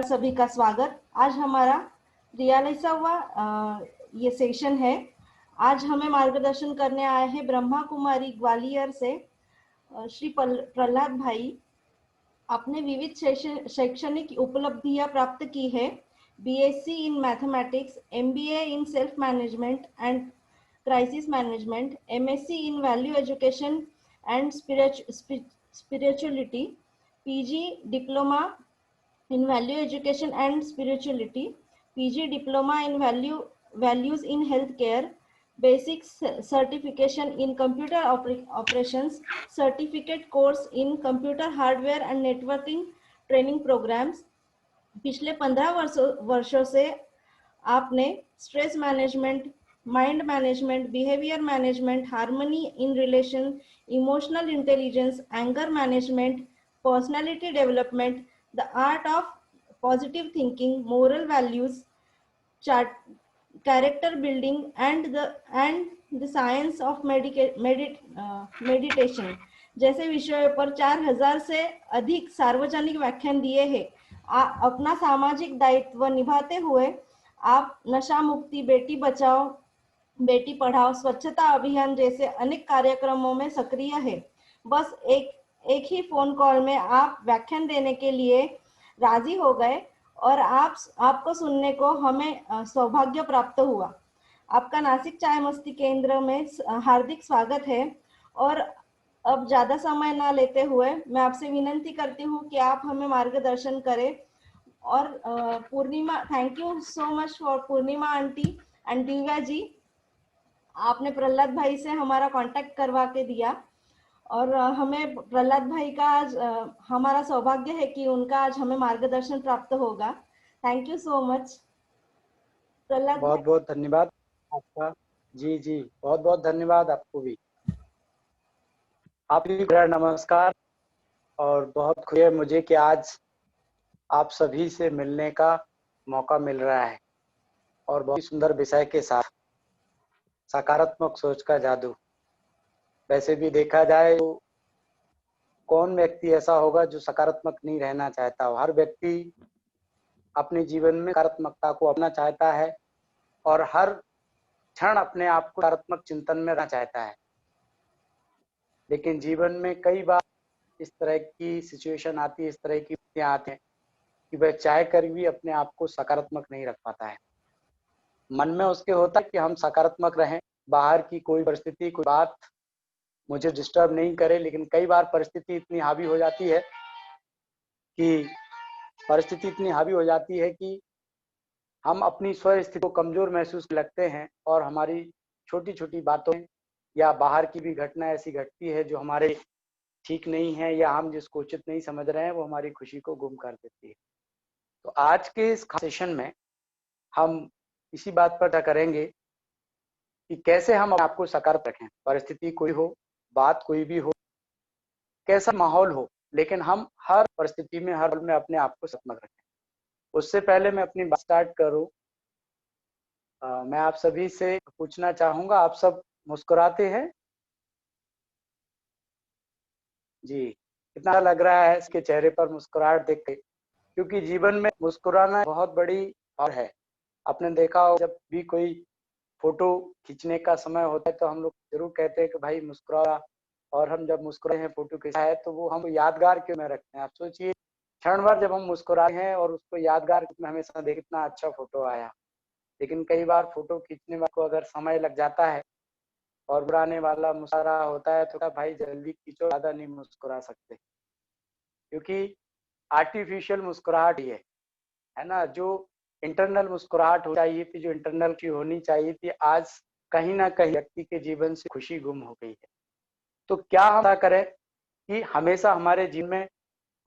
सभी का स्वागत। आज हमारा 43वां ये सेशन है। आज हमें मार्गदर्शन करने आए हैं ब्रह्मा कुमारी ग्वालियर से श्री प्रहलाद भाई। आपने विविध शैक्षणिक उपलब्धियां प्राप्त की है। BSc in mathematics, MBA in self management and crisis management, MSc in value education and spirituality, PG diploma in value education and spirituality, PG diploma in values in healthcare, basic certification in computer operations, certificate course in computer hardware and networking training programs। पिछले 15 वर्षों से आपने stress management, mind management, behaviour management, harmony in relation, emotional intelligence, anger management, personality development, the art of positive thinking, moral values, character building and the science of meditation जैसे विषयों पर 4000 से अधिक सार्वजनिक व्याख्यान दिए हैं। अपना सामाजिक दायित्व निभाते हुए आप नशा मुक्ति, बेटी बचाओ बेटी पढ़ाओ, स्वच्छता अभियान जैसे अनेक कार्यक्रमों में सक्रिय है। बस एक ही फोन कॉल में आप व्याख्यान देने के लिए राजी हो गए और आपको सुनने को हमें सौभाग्य प्राप्त हुआ। आपका नासिक चाय मस्ती केंद्र में हार्दिक स्वागत है। और अब ज्यादा समय ना लेते हुए मैं आपसे विनंती करती हूँ कि आप हमें मार्गदर्शन करें। और Purnima, thank you so much for Purnima aunty and Divya ji. आपने प्रहलाद भाई से हमारा कांटेक्ट करवा के दिया और हमें प्रहलाद भाई का आज हमारा सौभाग्य है कि उनका आज हमें मार्गदर्शन प्राप्त होगा। Thank you so much Prahlad भाई। बहुत बहुत धन्यवाद आपका। जी जी, बहुत बहुत धन्यवाद आपको भी। आप भी मेरा नमस्कार। और बहुत खुशी है मुझे कि आज आप सभी से मिलने का मौका मिल रहा है और बहुत ही सुंदर विषय के साथ, सकारात्मक सोच का जादू। वैसे भी देखा जाए तो कौन व्यक्ति ऐसा होगा जो सकारात्मक नहीं रहना चाहता हो। हर व्यक्ति अपने जीवन में सकारात्मकता को अपना चाहता है और हर क्षण अपने आप को सकारात्मक चिंतन में रहना चाहता है। लेकिन जीवन में कई बार इस तरह की सिचुएशन आती है, इस तरह की स्थितियां आती हैं कि वह चाह कर भी अपने आप को सकारात्मक नहीं रख पाता है। मन में उसके होता है कि हम सकारात्मक रहें, बाहर की कोई परिस्थिति, कोई बात मुझे डिस्टर्ब नहीं करे। लेकिन कई बार परिस्थिति इतनी हावी हो जाती है कि हम अपनी स्वस्थिति को कमजोर महसूस लगते हैं और हमारी छोटी छोटी बातों या बाहर की भी घटना ऐसी घटती है जो हमारे ठीक नहीं है या हम जिसको उचित नहीं समझ रहे हैं, वो हमारी खुशी को गुम कर देती है। तो आज के इस सेशन में हम इसी बात पर चर्चा करेंगे कि कैसे हम आपको सकारात्मक रखें। परिस्थिति कोई हो, बात कोई भी हो, कैसा माहौल हो, लेकिन हम हर परिस्थिति में, हर पल में अपने आप को सकारात्मक रखें। उससे पहले मैं अपनी बात स्टार्ट करूं, मैं आप सभी से पूछना चाहूंगा, आप सब मुस्कुराते हैं? जी, कितना लग रहा है इसके चेहरे पर मुस्कुराहट देख के, क्योंकि जीवन में मुस्कुराना बहुत बड़ी और है। आपने देखा हो जब भी कोई फोटो खींचने का समय होता है तो हम लोग जरूर कहते हैं कि भाई मुस्कुरा, और हम जब मुस्कुराए हैं, फोटो खींचा है, तो वो हम यादगार क्यों में रखते हैं। आप सोचिए, क्षण भर जब हम मुस्कुराए हैं और उसको यादगार में हमेशा देख कितना अच्छा फोटो आया। लेकिन कई बार फोटो खींचने वाले को अगर समय लग जाता है और बुराने वाला मुस्कुरा होता है तो भाई जल्दी खींचो, ज्यादा नहीं मुस्कुरा सकते, क्योंकि आर्टिफिशियल मुस्कुराहट ही है ना। जो इंटरनल मुस्कुराहट हो चाहिए थी, जो इंटरनल की होनी चाहिए थी, आज कहीं ना कहीं व्यक्ति के जीवन से खुशी गुम हो गई है। तो क्या हम ऐसा करें कि हमेशा हमारे जीवन में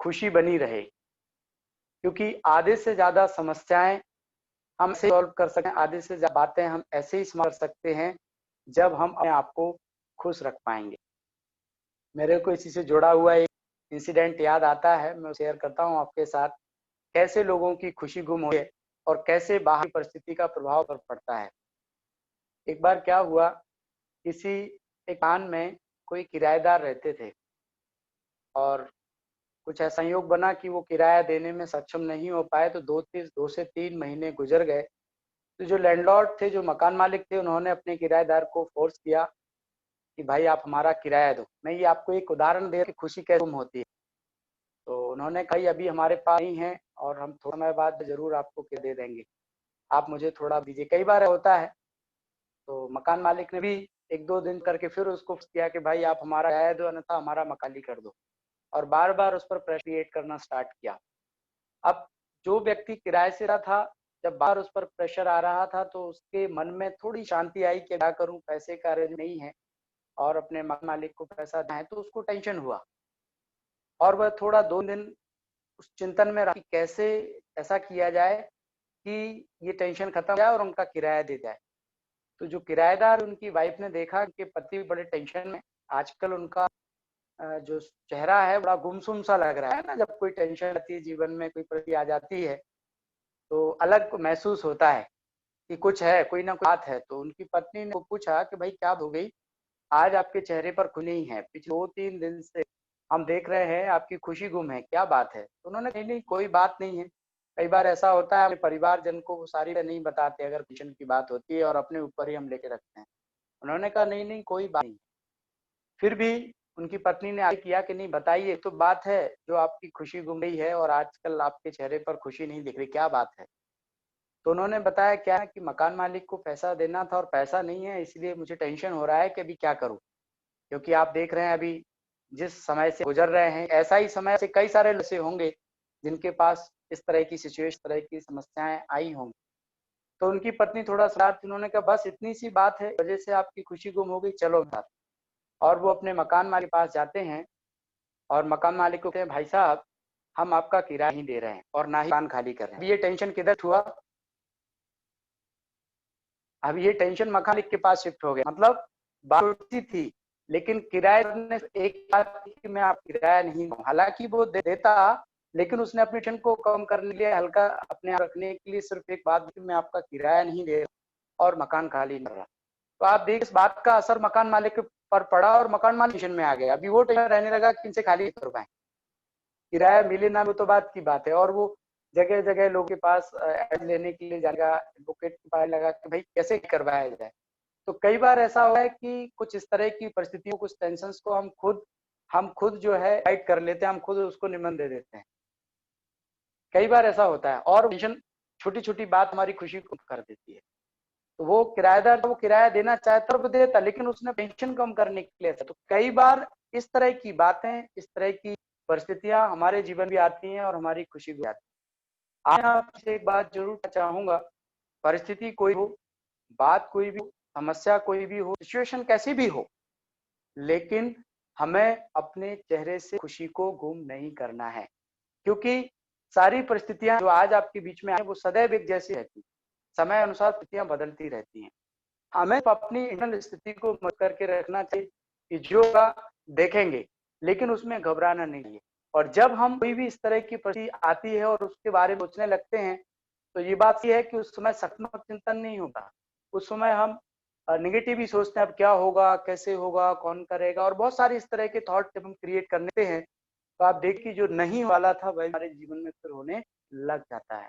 खुशी बनी रहे, क्योंकि आधे से ज्यादा समस्याएं हम ऐसे सॉल्व कर सकते हैं, आधे से ज्यादा बातें हम ऐसे ही कर सकते हैं जब हम अपने आप को खुश रख पाएंगे। मेरे को इसी से जुड़ा हुआ एक इंसिडेंट याद आता है, मैं शेयर करता हूँ आपके साथ। कैसे लोगों की खुशी गुम हो है और कैसे बाहरी परिस्थिति का प्रभाव पर पड़ता है। एक बार क्या हुआ, किसी एक मकान में कोई किराएदार रहते थे और कुछ ऐसा संयोग बना कि वो किराया देने में सक्षम नहीं हो पाए, तो 2 से 3 महीने गुजर गए। तो जो लैंडलॉर्ड थे, जो मकान मालिक थे, उन्होंने अपने किराएदार को फोर्स किया कि भाई आप हमारा किराया दो। मैं ये आपको एक उदाहरण दे कि खुशी कैसे गुम होती है। तो उन्होंने कहा अभी हमारे पास नहीं है और हम थोड़ा समय बाद ज़रूर आपको दे देंगे, आप मुझे थोड़ा दीजिए। कई बार होता है। तो मकान मालिक ने भी 1-2 दिन करके फिर उसको किया कि भाई आप हमारा किराया दो, अन्यथा हमारा मकान खाली कर दो, और बार-बार उस पर प्रेशर क्रिएट करना स्टार्ट किया। अब जो व्यक्ति किराए से रहा था, जब बार उस पर प्रेशर आ रहा था, तो उसके मन में थोड़ी शांति आई कि क्या करूं, पैसे का अरेंज नहीं है और अपने मकान मालिक को पैसा देना है, तो उसको टेंशन हुआ और वह थोड़ा 2 दिन उस चिंतन में रहा कि कैसे ऐसा किया जाए कि ये टेंशन खत्म हो जाए और उनका किराया दे जाए। तो जो किराएदार, उनकी वाइफ ने देखा कि पति बड़े टेंशन में, आजकल उनका जो चेहरा है बड़ा गुमसुम सा लग रहा है ना, जब कोई टेंशन आती है जीवन में, कोई परिस्थिति आ जाती है तो अलग महसूस होता है कि कुछ है, कोई ना कोई बात है। तो उनकी पत्नी ने पूछा कि भाई क्या हो गई, आज आपके चेहरे पर खुशी नहीं है, पिछले 2-3 दिन से हम देख रहे हैं आपकी खुशी गुम है, क्या बात है। तो उन्होंने कहा नहीं कोई बात नहीं है। कई बार ऐसा होता है, अपने परिवारजन को वो सारी नहीं बताते अगर टेंशन की बात होती है, और अपने ऊपर ही हम लेके रखते हैं। उन्होंने कहा नहीं नहीं कोई बात नहीं। फिर भी उनकी पत्नी ने आगे किया कि नहीं बताइए, तो बात है जो आपकी खुशी गुम गई है और आजकल आपके चेहरे पर खुशी नहीं दिख रही, क्या बात है। तो उन्होंने बताया क्या है कि मकान मालिक को पैसा देना था और पैसा नहीं है, इसलिए मुझे टेंशन हो रहा है कि अभी क्या करूं, क्योंकि आप देख रहे हैं अभी जिस समय से गुजर रहे हैं, ऐसा ही समय से कई सारे ऐसे होंगे जिनके पास इस तरह की सिचुएशन, तरह की समस्याएं आई होंगी। तो उनकी पत्नी थोड़ा शांत, उन्होंने कहा बस इतनी सी बात है, वजह से आपकी खुशी गुम हो गई, चलो साथ। और वो अपने मकान मालिक के पास जाते हैं और मकान मालिक को कहते हैं भाई साहब हम आपका किराया नहीं दे रहे हैं और ना ही मकान खाली कर रहे हैं। ये टेंशन किधर हुआ, अब ये टेंशन मकान मालिक के पास शिफ्ट हो गया। मतलब बात थी, लेकिन किराएदार ने एक बात कि मैं आप किराया नहीं दूं, हालांकि वो देता, लेकिन उसने अपने टेंशन को कम करने के लिए, हल्का अपने आप रखने के लिए सिर्फ एक बात कि मैं आपका किराया नहीं दे रहा और मकान खाली नहीं कर रहा। तो आप देखिए इस बात का असर मकान मालिक पर पड़ा और मकान मालिक टेंशन में आ गया। अभी वो टेंशन रहने लगा कि इनसे खाली करवाएं, किराया मिले ना, वो तो बात की बात है। और वो जगह जगह लोगों के पास लेने के लिए जाएगा, एडवोकेट के पास लगा कि भाई कैसे करवाया जाए। तो कई बार ऐसा हुआ है कि कुछ इस तरह की परिस्थितियों, कुछ टेंशन्स को हम खुद जो है फाइट कर लेते हैं, हम खुद उसको निमन दे देते हैं। कई बार ऐसा होता है और टेंशन, छोटी छोटी बात हमारी खुशी को कर देती है। तो वो किराएदार वो किराया देना चाहता तो देता, लेकिन उसने टेंशन कम करने के लिए था। तो कई बार इस तरह की बातें, इस तरह की परिस्थितियां हमारे जीवन भी आती हैं और हमारी खुशी भी आती है। आज आपसे एक बात जरूर चाहूंगा, परिस्थिति कोई हो, बात कोई भी हो, समस्या कोई भी हो, सिचुएशन कैसी भी हो, लेकिन हमें अपने चेहरे से खुशी को गुम नहीं करना है। क्योंकि सारी परिस्थितियां जो आज आपके बीच में आए वो सदैव एक जैसी रहती, समय अनुसार स्थितियां बदलती रहती हैं। हमें अपनी इंटरनल स्थिति को मत करके रखना चाहिए कि जो देखेंगे, लेकिन उसमें घबराना नहीं है। और जब हम कोई भी इस तरह की परिस्थिति आती है और उसके बारे में सोचने लगते हैं, तो ये बात ये है कि उस समय सकारात्मक चिंतन नहीं होता, उस समय हम निगेटिव ही सोचते हैं, अब क्या होगा, कैसे होगा, कौन करेगा, और बहुत सारी इस तरह के थॉट जब हम क्रिएट करते हैं, तो आप देखिए जो नहीं वाला था वह हमारे जीवन में फिर होने लग जाता है।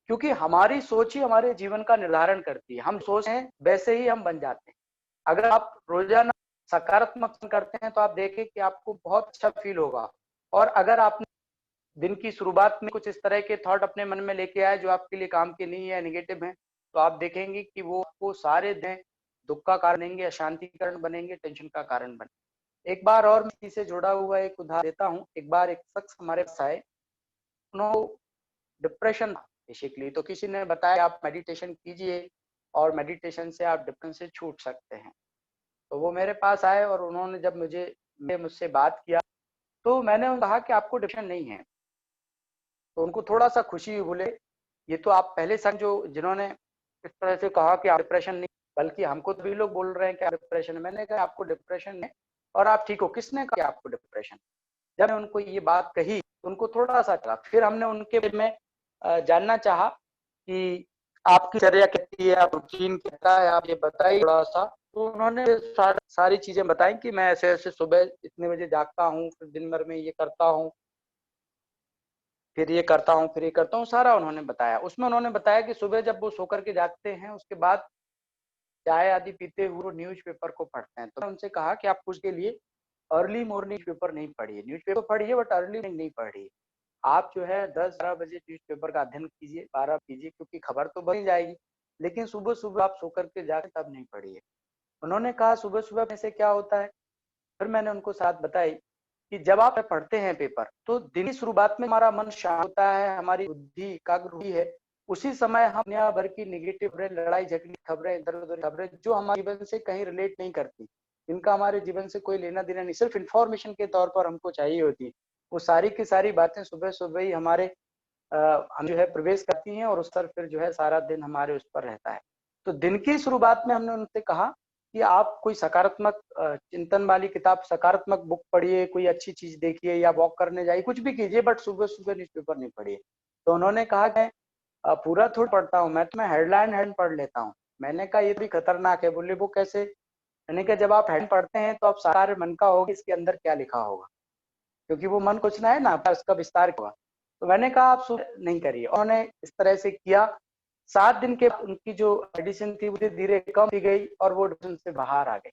क्योंकि हमारी सोच ही हमारे जीवन का निर्धारण करती है, हम सोचते हैं वैसे ही हम बन जाते हैं। अगर आप रोजाना सकारात्मक करते हैं तो आप देखें कि आपको बहुत अच्छा फील होगा। और अगर आपने दिन की शुरुआत में कुछ इस तरह के थॉट अपने मन में लेके आए जो आपके लिए काम के नहीं है, नेगेटिव है, तो आप देखेंगे कि वो आपको सारे दिन दुख का कारण बनेंगे, अशांति का कारण बनेंगे, टेंशन का कारण बनेंगे। एक बार और मैं इसी से जुड़ा हुआ एक उदाहरण देता हूँ। एक बार एक शख्स हमारे पास आए, उन्होंने डिप्रेशन बेसिकली, तो किसी ने बताया आप मेडिटेशन कीजिए और मेडिटेशन से आप डिप्रेशन से छूट सकते हैं। तो वो मेरे पास आए और उन्होंने जब मुझसे बात किया, तो मैंने उनको कहा कि आपको डिप्रेशन नहीं है। तो उनको थोड़ा सा खुशी हुई, बोले ये तो आप पहले समझो जिन्होंने इस तरह से कहा कि आप डिप्रेशन नहीं, बल्कि हमको तो भी लोग बोल रहे हैं कि आप डिप्रेशन है। मैंने कहा आपको डिप्रेशन है और आप ठीक हो, किसने कहा आपको डिप्रेशन। जब मैं उनको ये बात कही तो उनको थोड़ा सा चला। फिर हमने उनके बारे में जानना चाहा कि आपकी चर्या कैसी है, आप रूटीन कहता है, आप ये बताइए थोड़ा सा, तो उन्होंने सारी चीजें बताई कि मैं ऐसे ऐसे सुबह इतने बजे जागता हूँ, फिर दिन भर में ये करता हूँ, फिर ये करता हूँ, फिर ये करता हूँ, सारा उन्होंने बताया। उसमें उन्होंने बताया कि सुबह जब वो सो करके जागते हैं, उसके बाद चाय आदि पीते हुए वो न्यूज़पेपर को पढ़ते हैं। तो मैंने उनसे कहा कि आप उसके लिए अर्ली मॉर्निंग पेपर नहीं पढ़िए, न्यूज़पेपर पढ़िए बट अर्ली मॉर्निंग नहीं पढ़िए। आप जो है 10-12 बजे न्यूज़पेपर का अध्ययन कीजिए, 12 कीजिए, क्योंकि खबर तो बन जाएगी, लेकिन सुबह-सुबह आप सो करके जागें तब नहीं पढ़िए। उन्होंने कहा सुबह-सुबह में से क्या होता है? फिर मैंने उनको बात बताई कि जब आप पढ़ते हैं पेपर, तो दिन की शुरुआत में हमारा मन शांत होता है, हमारी बुद्धि एकाग्र होती है। उसी समय हम दुनिया भर की नेगेटिव खबरें, लड़ाई झगड़े खबरें, इधर-उधर खबरें जो हमारे जीवन से कहीं रिलेट नहीं करती, इनका हमारे जीवन से कोई लेना-देना नहीं, सिर्फ इन्फॉर्मेशन के तौर पर हमको चाहिए होती है। वो सारी की सारी बातें सुबह-सुबह ही हमारे हम जो है प्रवेश करती हैं और उस पर फिर जो है सारा दिन हमारे उस पर रहता है। तो दिन की शुरुआत में हमने उनसे कहा कि आप कोई सकारात्मक चिंतन वाली किताब, सकारात्मक बुक पढ़िए, कोई अच्छी चीज़ देखिए या वॉक करने जाइए, कुछ भी कीजिए बट सुबह-सुबह न्यूज़पेपर नहीं पढ़िए। तो उन्होंने कहा मैं पूरा थोड़ी पढ़ता हूँ, मैं तो हेडलाइन पढ़ लेता हूँ। मैंने कहा ये भी खतरनाक है। बोले वो कैसे? मैंने कहा जब आप हेडलाइन पढ़ते हैं तो आप सारे मन का होगा इसके अंदर क्या लिखा होगा, क्योंकि वो मन कुछ ना है ना, उसका विस्तार हुआ। तो मैंने कहा आप नहीं करिए। उन्होंने इस तरह से किया। 7 दिन के बाद उनकी जो एडिशन थी वो धीरे-धीरे कम होती गई और वो डिप्रेशन से बाहर आ गए।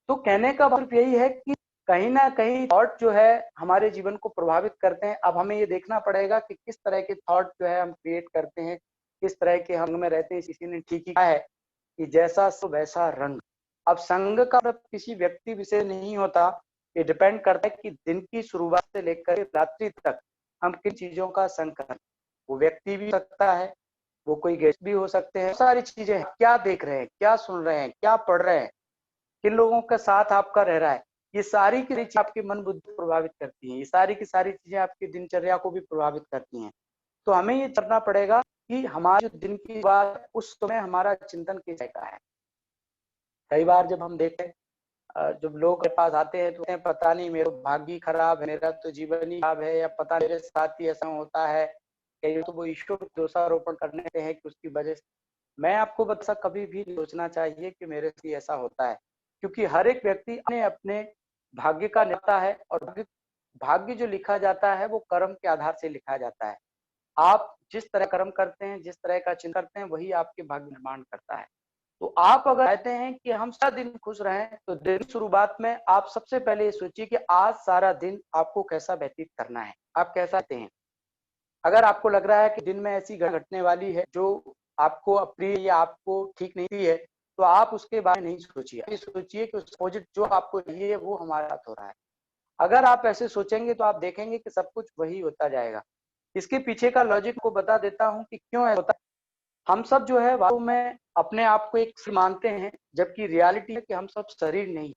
तो कहने का मतलब यही है कि कहीं न कहीं थॉट जो है हमारे जीवन को प्रभावित करते हैं। अब हमें ये देखना पड़ेगा कि किस तरह के थॉट जो है हम क्रिएट करते हैं, किस तरह के हम में रहते हैं। किसी ने ठीक ही कहा है कि जैसा सो वैसा रंग। अब संग का मतलब किसी व्यक्ति विशेष नहीं होता, ये डिपेंड करता है कि दिन की शुरुआत से लेकर रात्रि तक हम किन चीज़ों का संग करें। वो व्यक्ति भी हो सकता है, वो कोई गेस्ट भी हो सकते हैं, सारी चीज़ें हैं। क्या देख रहे हैं, क्या सुन रहे हैं, क्या पढ़ रहे हैं, किन लोगों का साथ आपका रह रहा है, ये सारी की सारी चीज़ें आपके मन बुद्धि को प्रभावित करती हैं। ये सारी की सारी चीज़ें आपकी दिनचर्या को भी प्रभावित करती हैं। तो हमें ये करना पड़ेगा कि हमारे जो दिन की शुरुआत है, उस समय हमारा चिंतन किस तरह का है। कई बार जब हम देखते हैं जब लोग मेरे पास आते हैं तो कहते हैं पता नहीं मेरा भाग्य ही खराब है, मेरा तो जीवन ही खराब है, या पता मेरे साथ ही ऐसा होता है। कई तो वो ईश्वर को दोषारोपण करने लगते हैं कि उसकी वजह से। मैं आपको बता कभी भी नहीं सोचना चाहिए कि मेरे से ऐसा होता है, क्योंकि हर एक व्यक्ति अपने भाग्य का नेता है और भाग्य भाग्य जो लिखा जाता है वो कर्म के आधार से लिखा जाता है। आप जिस तरह कर्म करते हैं, जिस तरह का चिंतन करते हैं, वही आपके भाग्य निर्माण करता है। तो आप अगर चाहते हैं कि हम सारा दिन खुश रहें, तो दिन की शुरुआत में आप सबसे पहले ये सोचिए कि आज सारा दिन आपको कैसा व्यतीत करना है, आप कैसा चाहते हैं। अगर आपको लग रहा है कि दिन में ऐसी घटने वाली है जो आपको अप्रिय या आपको ठीक नहीं है, तो आप उसके बारे में नहीं सोचिए। ये सोचिए कि उस अपोजिट जो आपको चाहिए वो हमारे साथ हो रहा है। अगर आप ऐसे सोचेंगे तो आप देखेंगे कि सब कुछ वही होता जाएगा। इसके पीछे का लॉजिक को बता देता हूँ कि क्यों ऐसा होता है। हम सब जो है वास्तव में अपने आप को एक शरीर मानते हैं, जबकि रियलिटी है कि हम सब शरीर नहीं,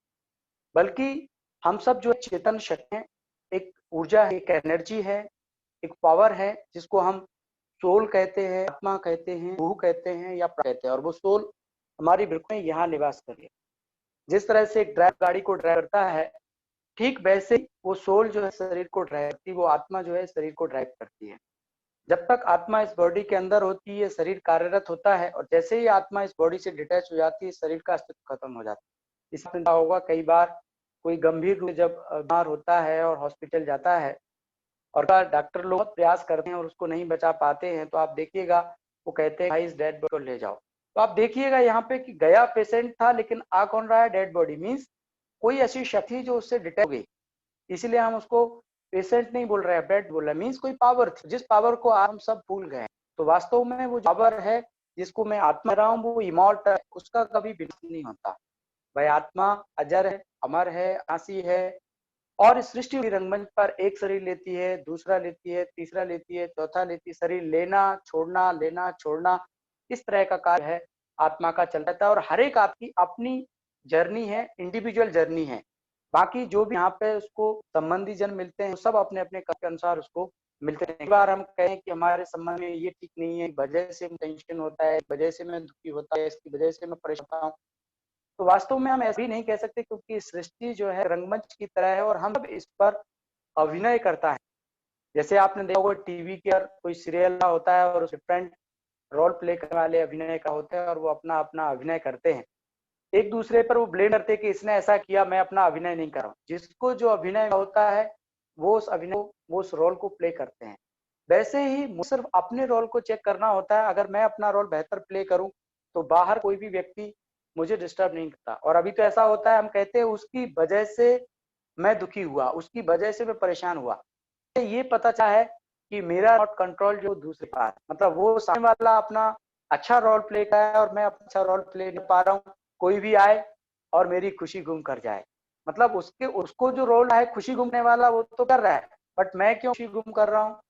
बल्कि हम सब जो चेतन शक्ति हैं, एक ऊर्जा है, एक एनर्जी है, एक पावर है, जिसको हम सोल कहते हैं, आत्मा कहते हैं, रूह कहते हैं या प्राण कहते हैं। और वो सोल हमारी बिल्कुल यहाँ निवास कर रही है। जिस तरह से एक ड्राइवर गाड़ी को ड्राइव करता है, ठीक वैसे ही वो सोल जो है शरीर को ड्राइव करती है, वो आत्मा जो है शरीर को ड्राइव करती है। जब तक आत्मा इस बॉडी के अंदर होती है, शरीर कार्यरत होता है, और जैसे ही आत्मा इस बॉडी से डिटैच हो जाती है, शरीर का अस्तित्व खत्म हो जाता है। इसमें क्या होगा, कई बार कोई गंभीर रूप से जब बीमार होता है और हॉस्पिटल जाता है और डॉक्टर लोग बहुत प्रयास करते हैं और उसको नहीं बचा पाते हैं, तो आप देखिएगा वो कहते हैं भाई इस डेड बॉडी को ले जाओ। तो आप देखिएगा यहाँ पे कि गया पेशेंट था लेकिन आ कौन रहा है, डेड बॉडी। मीन्स कोई ऐसी शक्ति जो उससे डिटैच हो गई, इसलिए हम उसको पेशेंट नहीं बोल रहे हैं, बेड बोल रहे हैं। मीन्स कोई पावर थी जिस पावर को हम सब भूल गए। तो वास्तव में वो पावर है जिसको मैं आत्मा रहा हूँ, वो इमॉर्टल है, उसका कभी विनाश नहीं होता। वह आत्मा अजर है, अमर है, अनासी है। और इस सृष्टि रंगमंच पर एक शरीर लेती है, दूसरा लेती है, तीसरा लेती है, चौथा लेती है। शरीर लेना छोड़ना, इस तरह का कार्य है आत्मा का चलता रहता है। और हर एक आपकी अपनी जर्नी है, इंडिविजुअल जर्नी है। बाकी जो भी यहाँ पे उसको संबंधी जन मिलते हैं, सब अपने अपने कर्म के अनुसार उसको मिलते हैं। एक बार हम कहें कि हमारे संबंध में ये ठीक नहीं है, वजह से टेंशन होता है, वजह से मैं दुखी होता है, इसकी वजह से मैं परेशान होता हूँ, तो वास्तव में हम ऐसे भी नहीं कह सकते, क्योंकि सृष्टि जो है रंगमंच की तरह है और हम सब इस पर अभिनय करता है। जैसे आपने देखा होगा टीवी के अंदर कोई सीरियल होता है और डिफरेंट रोल प्ले करने वाले अभिनय का होते हैं और वो अपना अपना अभिनय करते हैं। एक दूसरे पर वो ब्लेम करते कि इसने ऐसा किया, मैं अपना अभिनय नहीं कर रहा हूँ। जिसको जो अभिनय होता है वो उस अभिनय वो उस रोल को प्ले करते हैं। वैसे ही मुझे सिर्फ अपने रोल को चेक करना होता है। अगर मैं अपना रोल बेहतर प्ले करूं तो बाहर कोई भी व्यक्ति मुझे डिस्टर्ब नहीं करता। और अभी तो ऐसा होता है, हम कहते हैं उसकी वजह से मैं दुखी हुआ, उसकी वजह से मैं परेशान हुआ। ये पता चला है कि मेरा नॉट कंट्रोल जो दूसरे पास, मतलब वो सामने वाला अपना अच्छा रोल प्ले कर रहा है और मैं अपना अच्छा रोल प्ले नहीं पा रहा हूँ। कोई भी आए और मेरी खुशी गुम कर जाए, मतलब उसको जो रोल है खुशी गुमने वाला वो तो कर रहा है, बट मैं क्यों खुशी गुम कर रहा हूँ?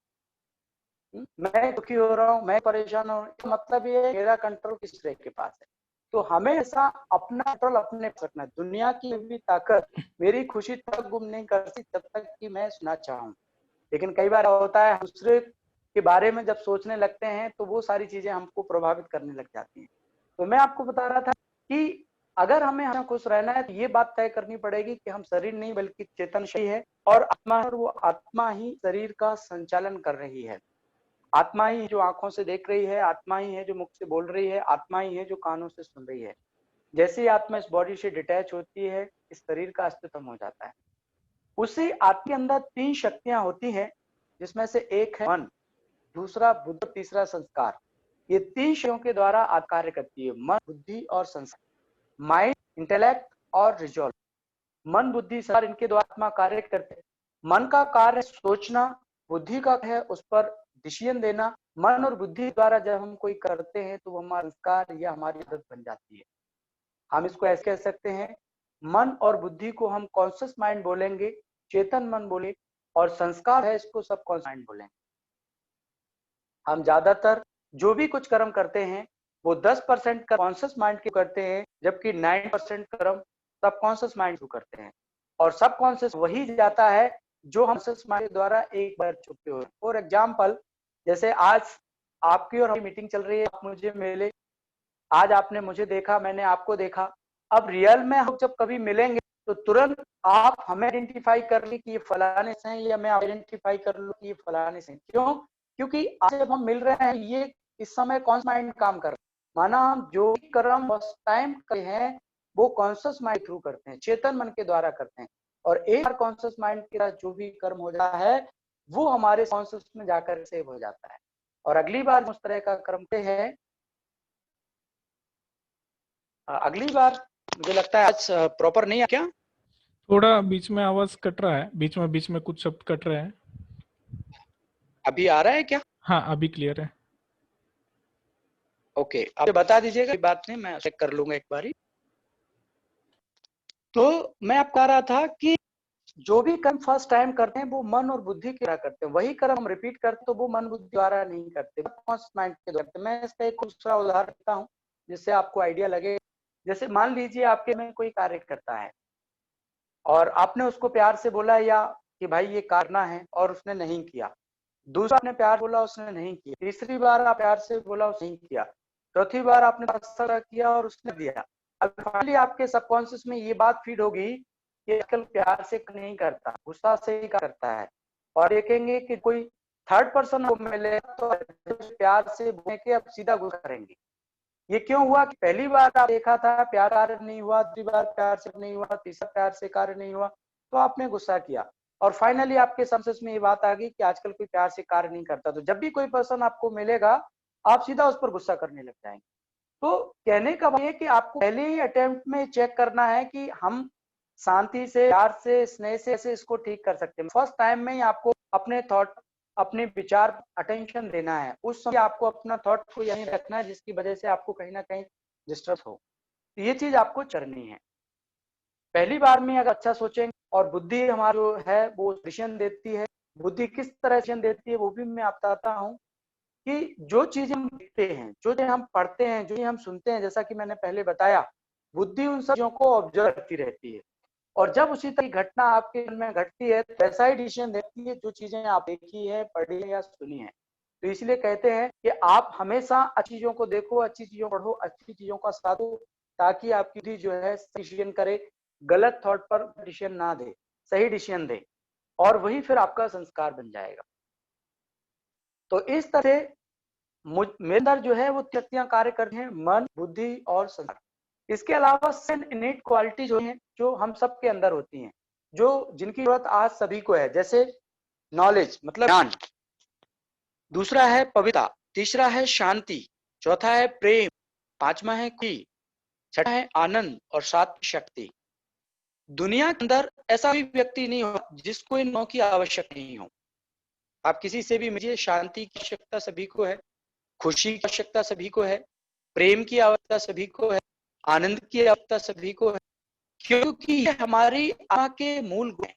मैं दुखी हो रहा हूँ, मैं परेशान हो रहा हूँ। मतलब ये मेरा कंट्रोल किस तरह के पास है। तो हमें ऐसा अपना कंट्रोल अपने पास रखना है। दुनिया की भी ताकत मेरी खुशी तक गुम नहीं कर सकती जब तक कि मैं सुनना चाहूँ। लेकिन कई बार होता है दूसरे के बारे में जब सोचने लगते हैं तो वो सारी चीजें हमको प्रभावित करने लग जाती हैं। तो मैं आपको बता रहा था कि अगर हमें हमेशा खुश रहना है तो ये बात तय करनी पड़ेगी कि हम शरीर नहीं बल्कि चेतन शरीर है और आत्मा, और वो आत्मा ही शरीर का संचालन कर रही है। आत्मा ही जो आंखों से देख रही है, आत्मा ही है जो मुख से बोल रही है, आत्मा ही है जो कानों से सुन रही है। जैसे ही आत्मा इस बॉडी से डिटैच होती है, इस शरीर का अस्तित्व हो जाता है। उसी आत्मा के अंदर 3 शक्तियां होती हैं, जिसमें से एक है मन, दूसरा बुद्ध, तीसरा संस्कार। ये 3 शक्तियों के द्वारा आत्मा कार्य करती है। मन, बुद्धि और संस्कार। माइंड, इंटेलेक्ट और रिजॉल्व। मन, बुद्धि, संस्कार, इनके द्वारा आत्मा कार्य करते हैं। मन का कार्य सोचना, बुद्धि का है उस पर डिसीजन देना। मन और बुद्धि द्वारा जब हम कोई करते हैं तो वो हमारा संस्कार या हमारी आदत बन जाती है। हम इसको ऐसे कह सकते हैं, मन और बुद्धि को हम कॉन्शियस माइंड बोलेंगे, चेतन मन बोले, और संस्कार है इसको सब कॉन्शियस माइंड बोलेंगे। हम ज्यादातर जो भी कुछ कर्म करते हैं वो 10% का कॉन्शियस माइंड के करते हैं, जबकि 9% कर्म सब कॉन्शियस माइंड को करते हैं। और सब कॉन्शियस वही जाता है जो हम कॉन्शियस माइंड द्वारा एक बार चुके हो। फॉर एग्जाम्पल, जैसे आज आपकी और हमारी मीटिंग चल रही है, आप मुझे मिले, आज आपने मुझे देखा, मैंने आपको देखा। अब रियल में हम जब कभी मिलेंगे तो तुरंत आप हमें आइडेंटिफाई कर ली कि ये फलाने से हैं, या मैं आइडेंटिफाई कर लूं कि ये फलाने से हैं। क्यों? क्योंकि आज जब हम मिल रहे हैं, ये इस समय कौन सा माइंड काम कर रहा है? माना हम जो भी कर्म फर्स्ट टाइम करे हैं वो कॉन्शियस माइंड थ्रू करते हैं, चेतन मन के द्वारा करते हैं। और एक बार कॉन्शियस माइंड के साथ जो भी कर्म हो जाता है वो हमारे कॉन्शियस में जाकर सेव हो जाता है। और अगली बार उस तरह का कर्म है, अगली बार मुझे लगता है आज प्रॉपर नहीं है क्या? थोड़ा बीच में आवाज कट रहा है, बीच में कुछ शब्द कट रहे हैं। अभी आ रहा है क्या? हाँ, अभी क्लियर है। ओके, आप बता दीजिएगा, बात नहीं, मैं चेक कर लूंगा एक बारी। तो मैं आपको कह रहा था कि जो भी कर्म फर्स्ट टाइम करते हैं वो मन और बुद्धि के द्वारा करते हैं। वही कर्म हम रिपीट करते हैं तो वो मन बुद्धि द्वारा नहीं करते, कॉन्शियस माइंड के द्वारा। मैं इसका एक दूसरा उदाहरण देता हूँ जिससे आपको आइडिया लगे। जैसे मान लीजिए आपके में कोई कार्य करता है और आपने उसको प्यार से बोला या कि भाई ये करना है और उसने नहीं किया। दूसरा आपने प्यार बोला, उसने नहीं किया। तीसरी बार आप प्यार से बोला, उसने नहीं किया। चौथी बार आपने गुस्सा किया और उसने दिया। अब फाइनली आपके सबकॉन्शियस में ये बात फीड होगी कि आजकल प्यार से नहीं करता, गुस्सा से ही करता है। और देखेंगे कि कोई थर्ड पर्सन को मिले तो प्यार से बोलने के अब सीधा गुस्सा करेंगे। ये क्यों हुआ कि पहली बार आप देखा था प्यार कार्य नहीं हुआ, दूसरी बार प्यार से नहीं हुआ, तीसरा प्यार से कार्य नहीं हुआ, तो आपने गुस्सा किया। और फाइनली आपके समझ में ये बात आ गई कि आजकल कोई प्यार से कार्य नहीं करता। तो जब भी कोई पर्सन आपको मिलेगा आप सीधा उस पर गुस्सा करने लग जाएंगे। तो कहने का भाव ये कि आपको पहले ही अटेम्प्ट में चेक करना है कि हम शांति से, प्यार से, स्नेह से ऐसे इसको ठीक कर सकते हैं। फर्स्ट टाइम में ही आपको अपने थॉट, अपने विचार अटेंशन देना है। उस समय आपको अपना थॉट को यही रखना है जिसकी वजह से आपको कहीं ना कहीं डिस्टर्ब हो। तो ये चीज आपको करनी है। पहली बार में अगर अच्छा सोचेंगे, और बुद्धि हमारी जो है वो डिसीजन देती है। बुद्धि किस तरह डिसीजन देती है वो भी मैं बताता हूँ कि जो चीजें हम देखते हैं, जो चीजें हम पढ़ते हैं, जो चीजें हम सुनते हैं, जैसा कि मैंने पहले बताया, बुद्धि उन सब चीजों को ऑब्जर्व करती रहती है। और जब उसी तरह घटना आपके मन में घटती है तो वैसा ही डिसीजन देती है जो चीजें आप देखी है, पढ़ी है या सुनी है। तो इसलिए कहते हैं कि आप हमेशा अच्छी चीजों को देखो, अच्छी चीजों को पढ़ो, अच्छी चीजों का साथ दो, ताकि आपकी बुद्धि जो है डिसीजन करे, गलत थॉट पर डिसीजन ना दे, सही डिसीजन दे, और वही फिर आपका संस्कार बन जाएगा। तो इस तरह मेरे अंदर जो है वो शक्तियां कार्य करती हैं, मन, बुद्धि और संस्कार। इसके अलावा इनेट क्वालिटी जो है, जो हम सब के अंदर होती हैं, जो जिनकी जरूरत आज सभी को है, जैसे नॉलेज मतलब ज्ञान, दूसरा है पवित्रता, तीसरा है शांति, चौथा है प्रेम, पांचवा है खुशी, छठा है आनंद और सातवीं शक्ति। दुनिया के अंदर ऐसा कोई व्यक्ति नहीं हो जिसको इन नौ की आवश्यकता नहीं हो। आप किसी से भी मिलिए, शांति की आवश्यकता सभी को है, खुशी की आवश्यकता सभी को है, प्रेम की आवश्यकता सभी को है, आनंद की आवश्यकता सभी को है, क्योंकि ये हमारी आत्मा के मूल गुण हैं।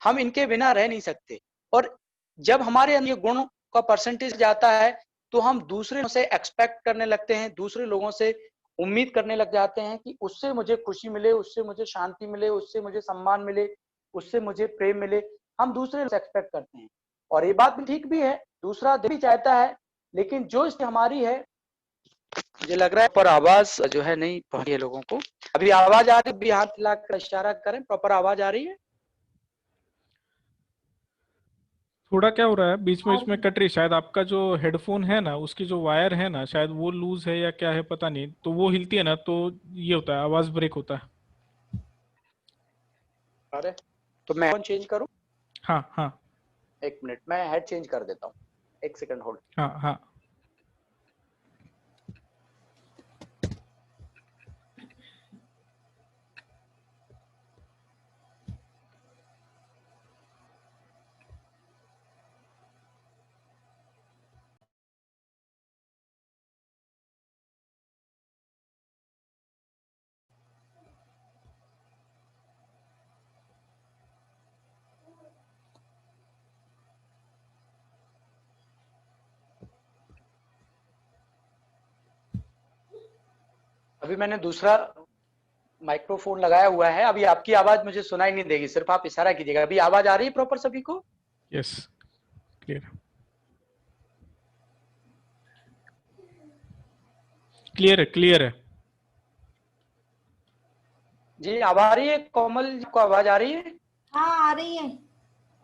हम इनके बिना रह नहीं सकते। और जब हमारे अंदर ये गुण का परसेंटेज जाता है तो हम दूसरे से एक्सपेक्ट करने लगते हैं, दूसरे लोगों से उम्मीद करने लग जाते हैं कि उससे मुझे खुशी मिले, उससे मुझे शांति मिले, उससे मुझे सम्मान मिले, उससे मुझे प्रेम मिले। हम दूसरे से एक्सपेक्ट करते हैं और ये बात भी ठीक भी है, दूसरा भी चाहता है, लेकिन जो इससे हमारी है, मुझे लग रहा है पर आवाज जो है नहीं पहुंची है लोगों को। अभी आवाज आ रही है? अभी हाथ हिलाकर इशारा करें, प्रॉपर आवाज आ रही है? थोड़ा क्या हो रहा है, बीच में इसमें कट रही, शायद आपका जो हेडफोन है ना, उसकी जो वायर है ना, शायद वो लूज है या क्या है पता नहीं, तो वो हिलती है ना तो ये होता है, आवाज ब्रेक होता है। अरे तो मैं चेंज करूं? हाँ हाँ। एक मिनट, मैं हेड चेंज कर देता हूँ, एक सेकंड होल्ड। हाँ हाँ। अभी मैंने दूसरा माइक्रोफोन लगाया हुआ है, अभी आपकी आवाज मुझे सुनाई नहीं देगी, सिर्फ आप इशारा कीजिएगा। अभी आवाज आ रही है प्रॉपर सभी को? यस, क्लियर क्लियर है, क्लियर है। जी आवाज आ रही है? कोमल जी को आवाज आ रही है? हाँ, आ रही है,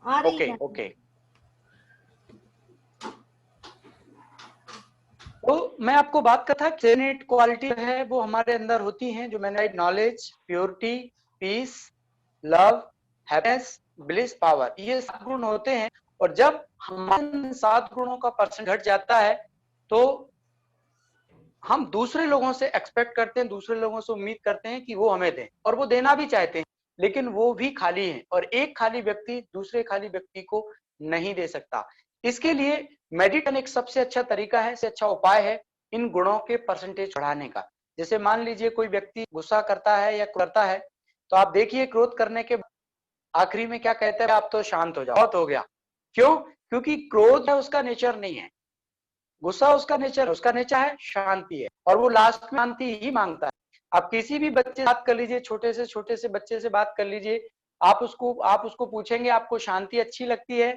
आ रही ओके है। ओके। तो मैं आपको बात कर था, जेनेट क्वालिटी है वो हमारे अंदर होती हैं, जो मैंने knowledge, purity, peace, love, happiness, bliss, power, ये 7 गुण होते हैं। और जब हमारे 7 गुणों का परसेंट घट जाता है तो हम दूसरे लोगों से एक्सपेक्ट करते हैं, दूसरे लोगों से उम्मीद करते हैं कि वो हमें दें, और वो देना भी चाहते हैं, लेकिन वो भी खाली हैं और एक खाली व्यक्ति दूसरे खाली व्यक्ति को नहीं दे सकता। इसके लिए मेडिटेशन एक सबसे अच्छा तरीका है, सबसे अच्छा उपाय है इन गुणों के परसेंटेज बढ़ाने का। जैसे मान लीजिए कोई व्यक्ति गुस्सा करता है या करता है, तो आप देखिए क्रोध करने के आखिरी में क्या कहते हैं, आप तो शांत हो जाओ, बहुत हो गया। क्यों? क्योंकि क्रोध है उसका नेचर नहीं है, गुस्सा उसका नेचर है शांति है, और वो लास्ट में शांति ही मांगता है। आप किसी भी बच्चे से बात कर लीजिए, छोटे से बच्चे से बात कर लीजिए, आप उसको पूछेंगे आपको शांति अच्छी लगती है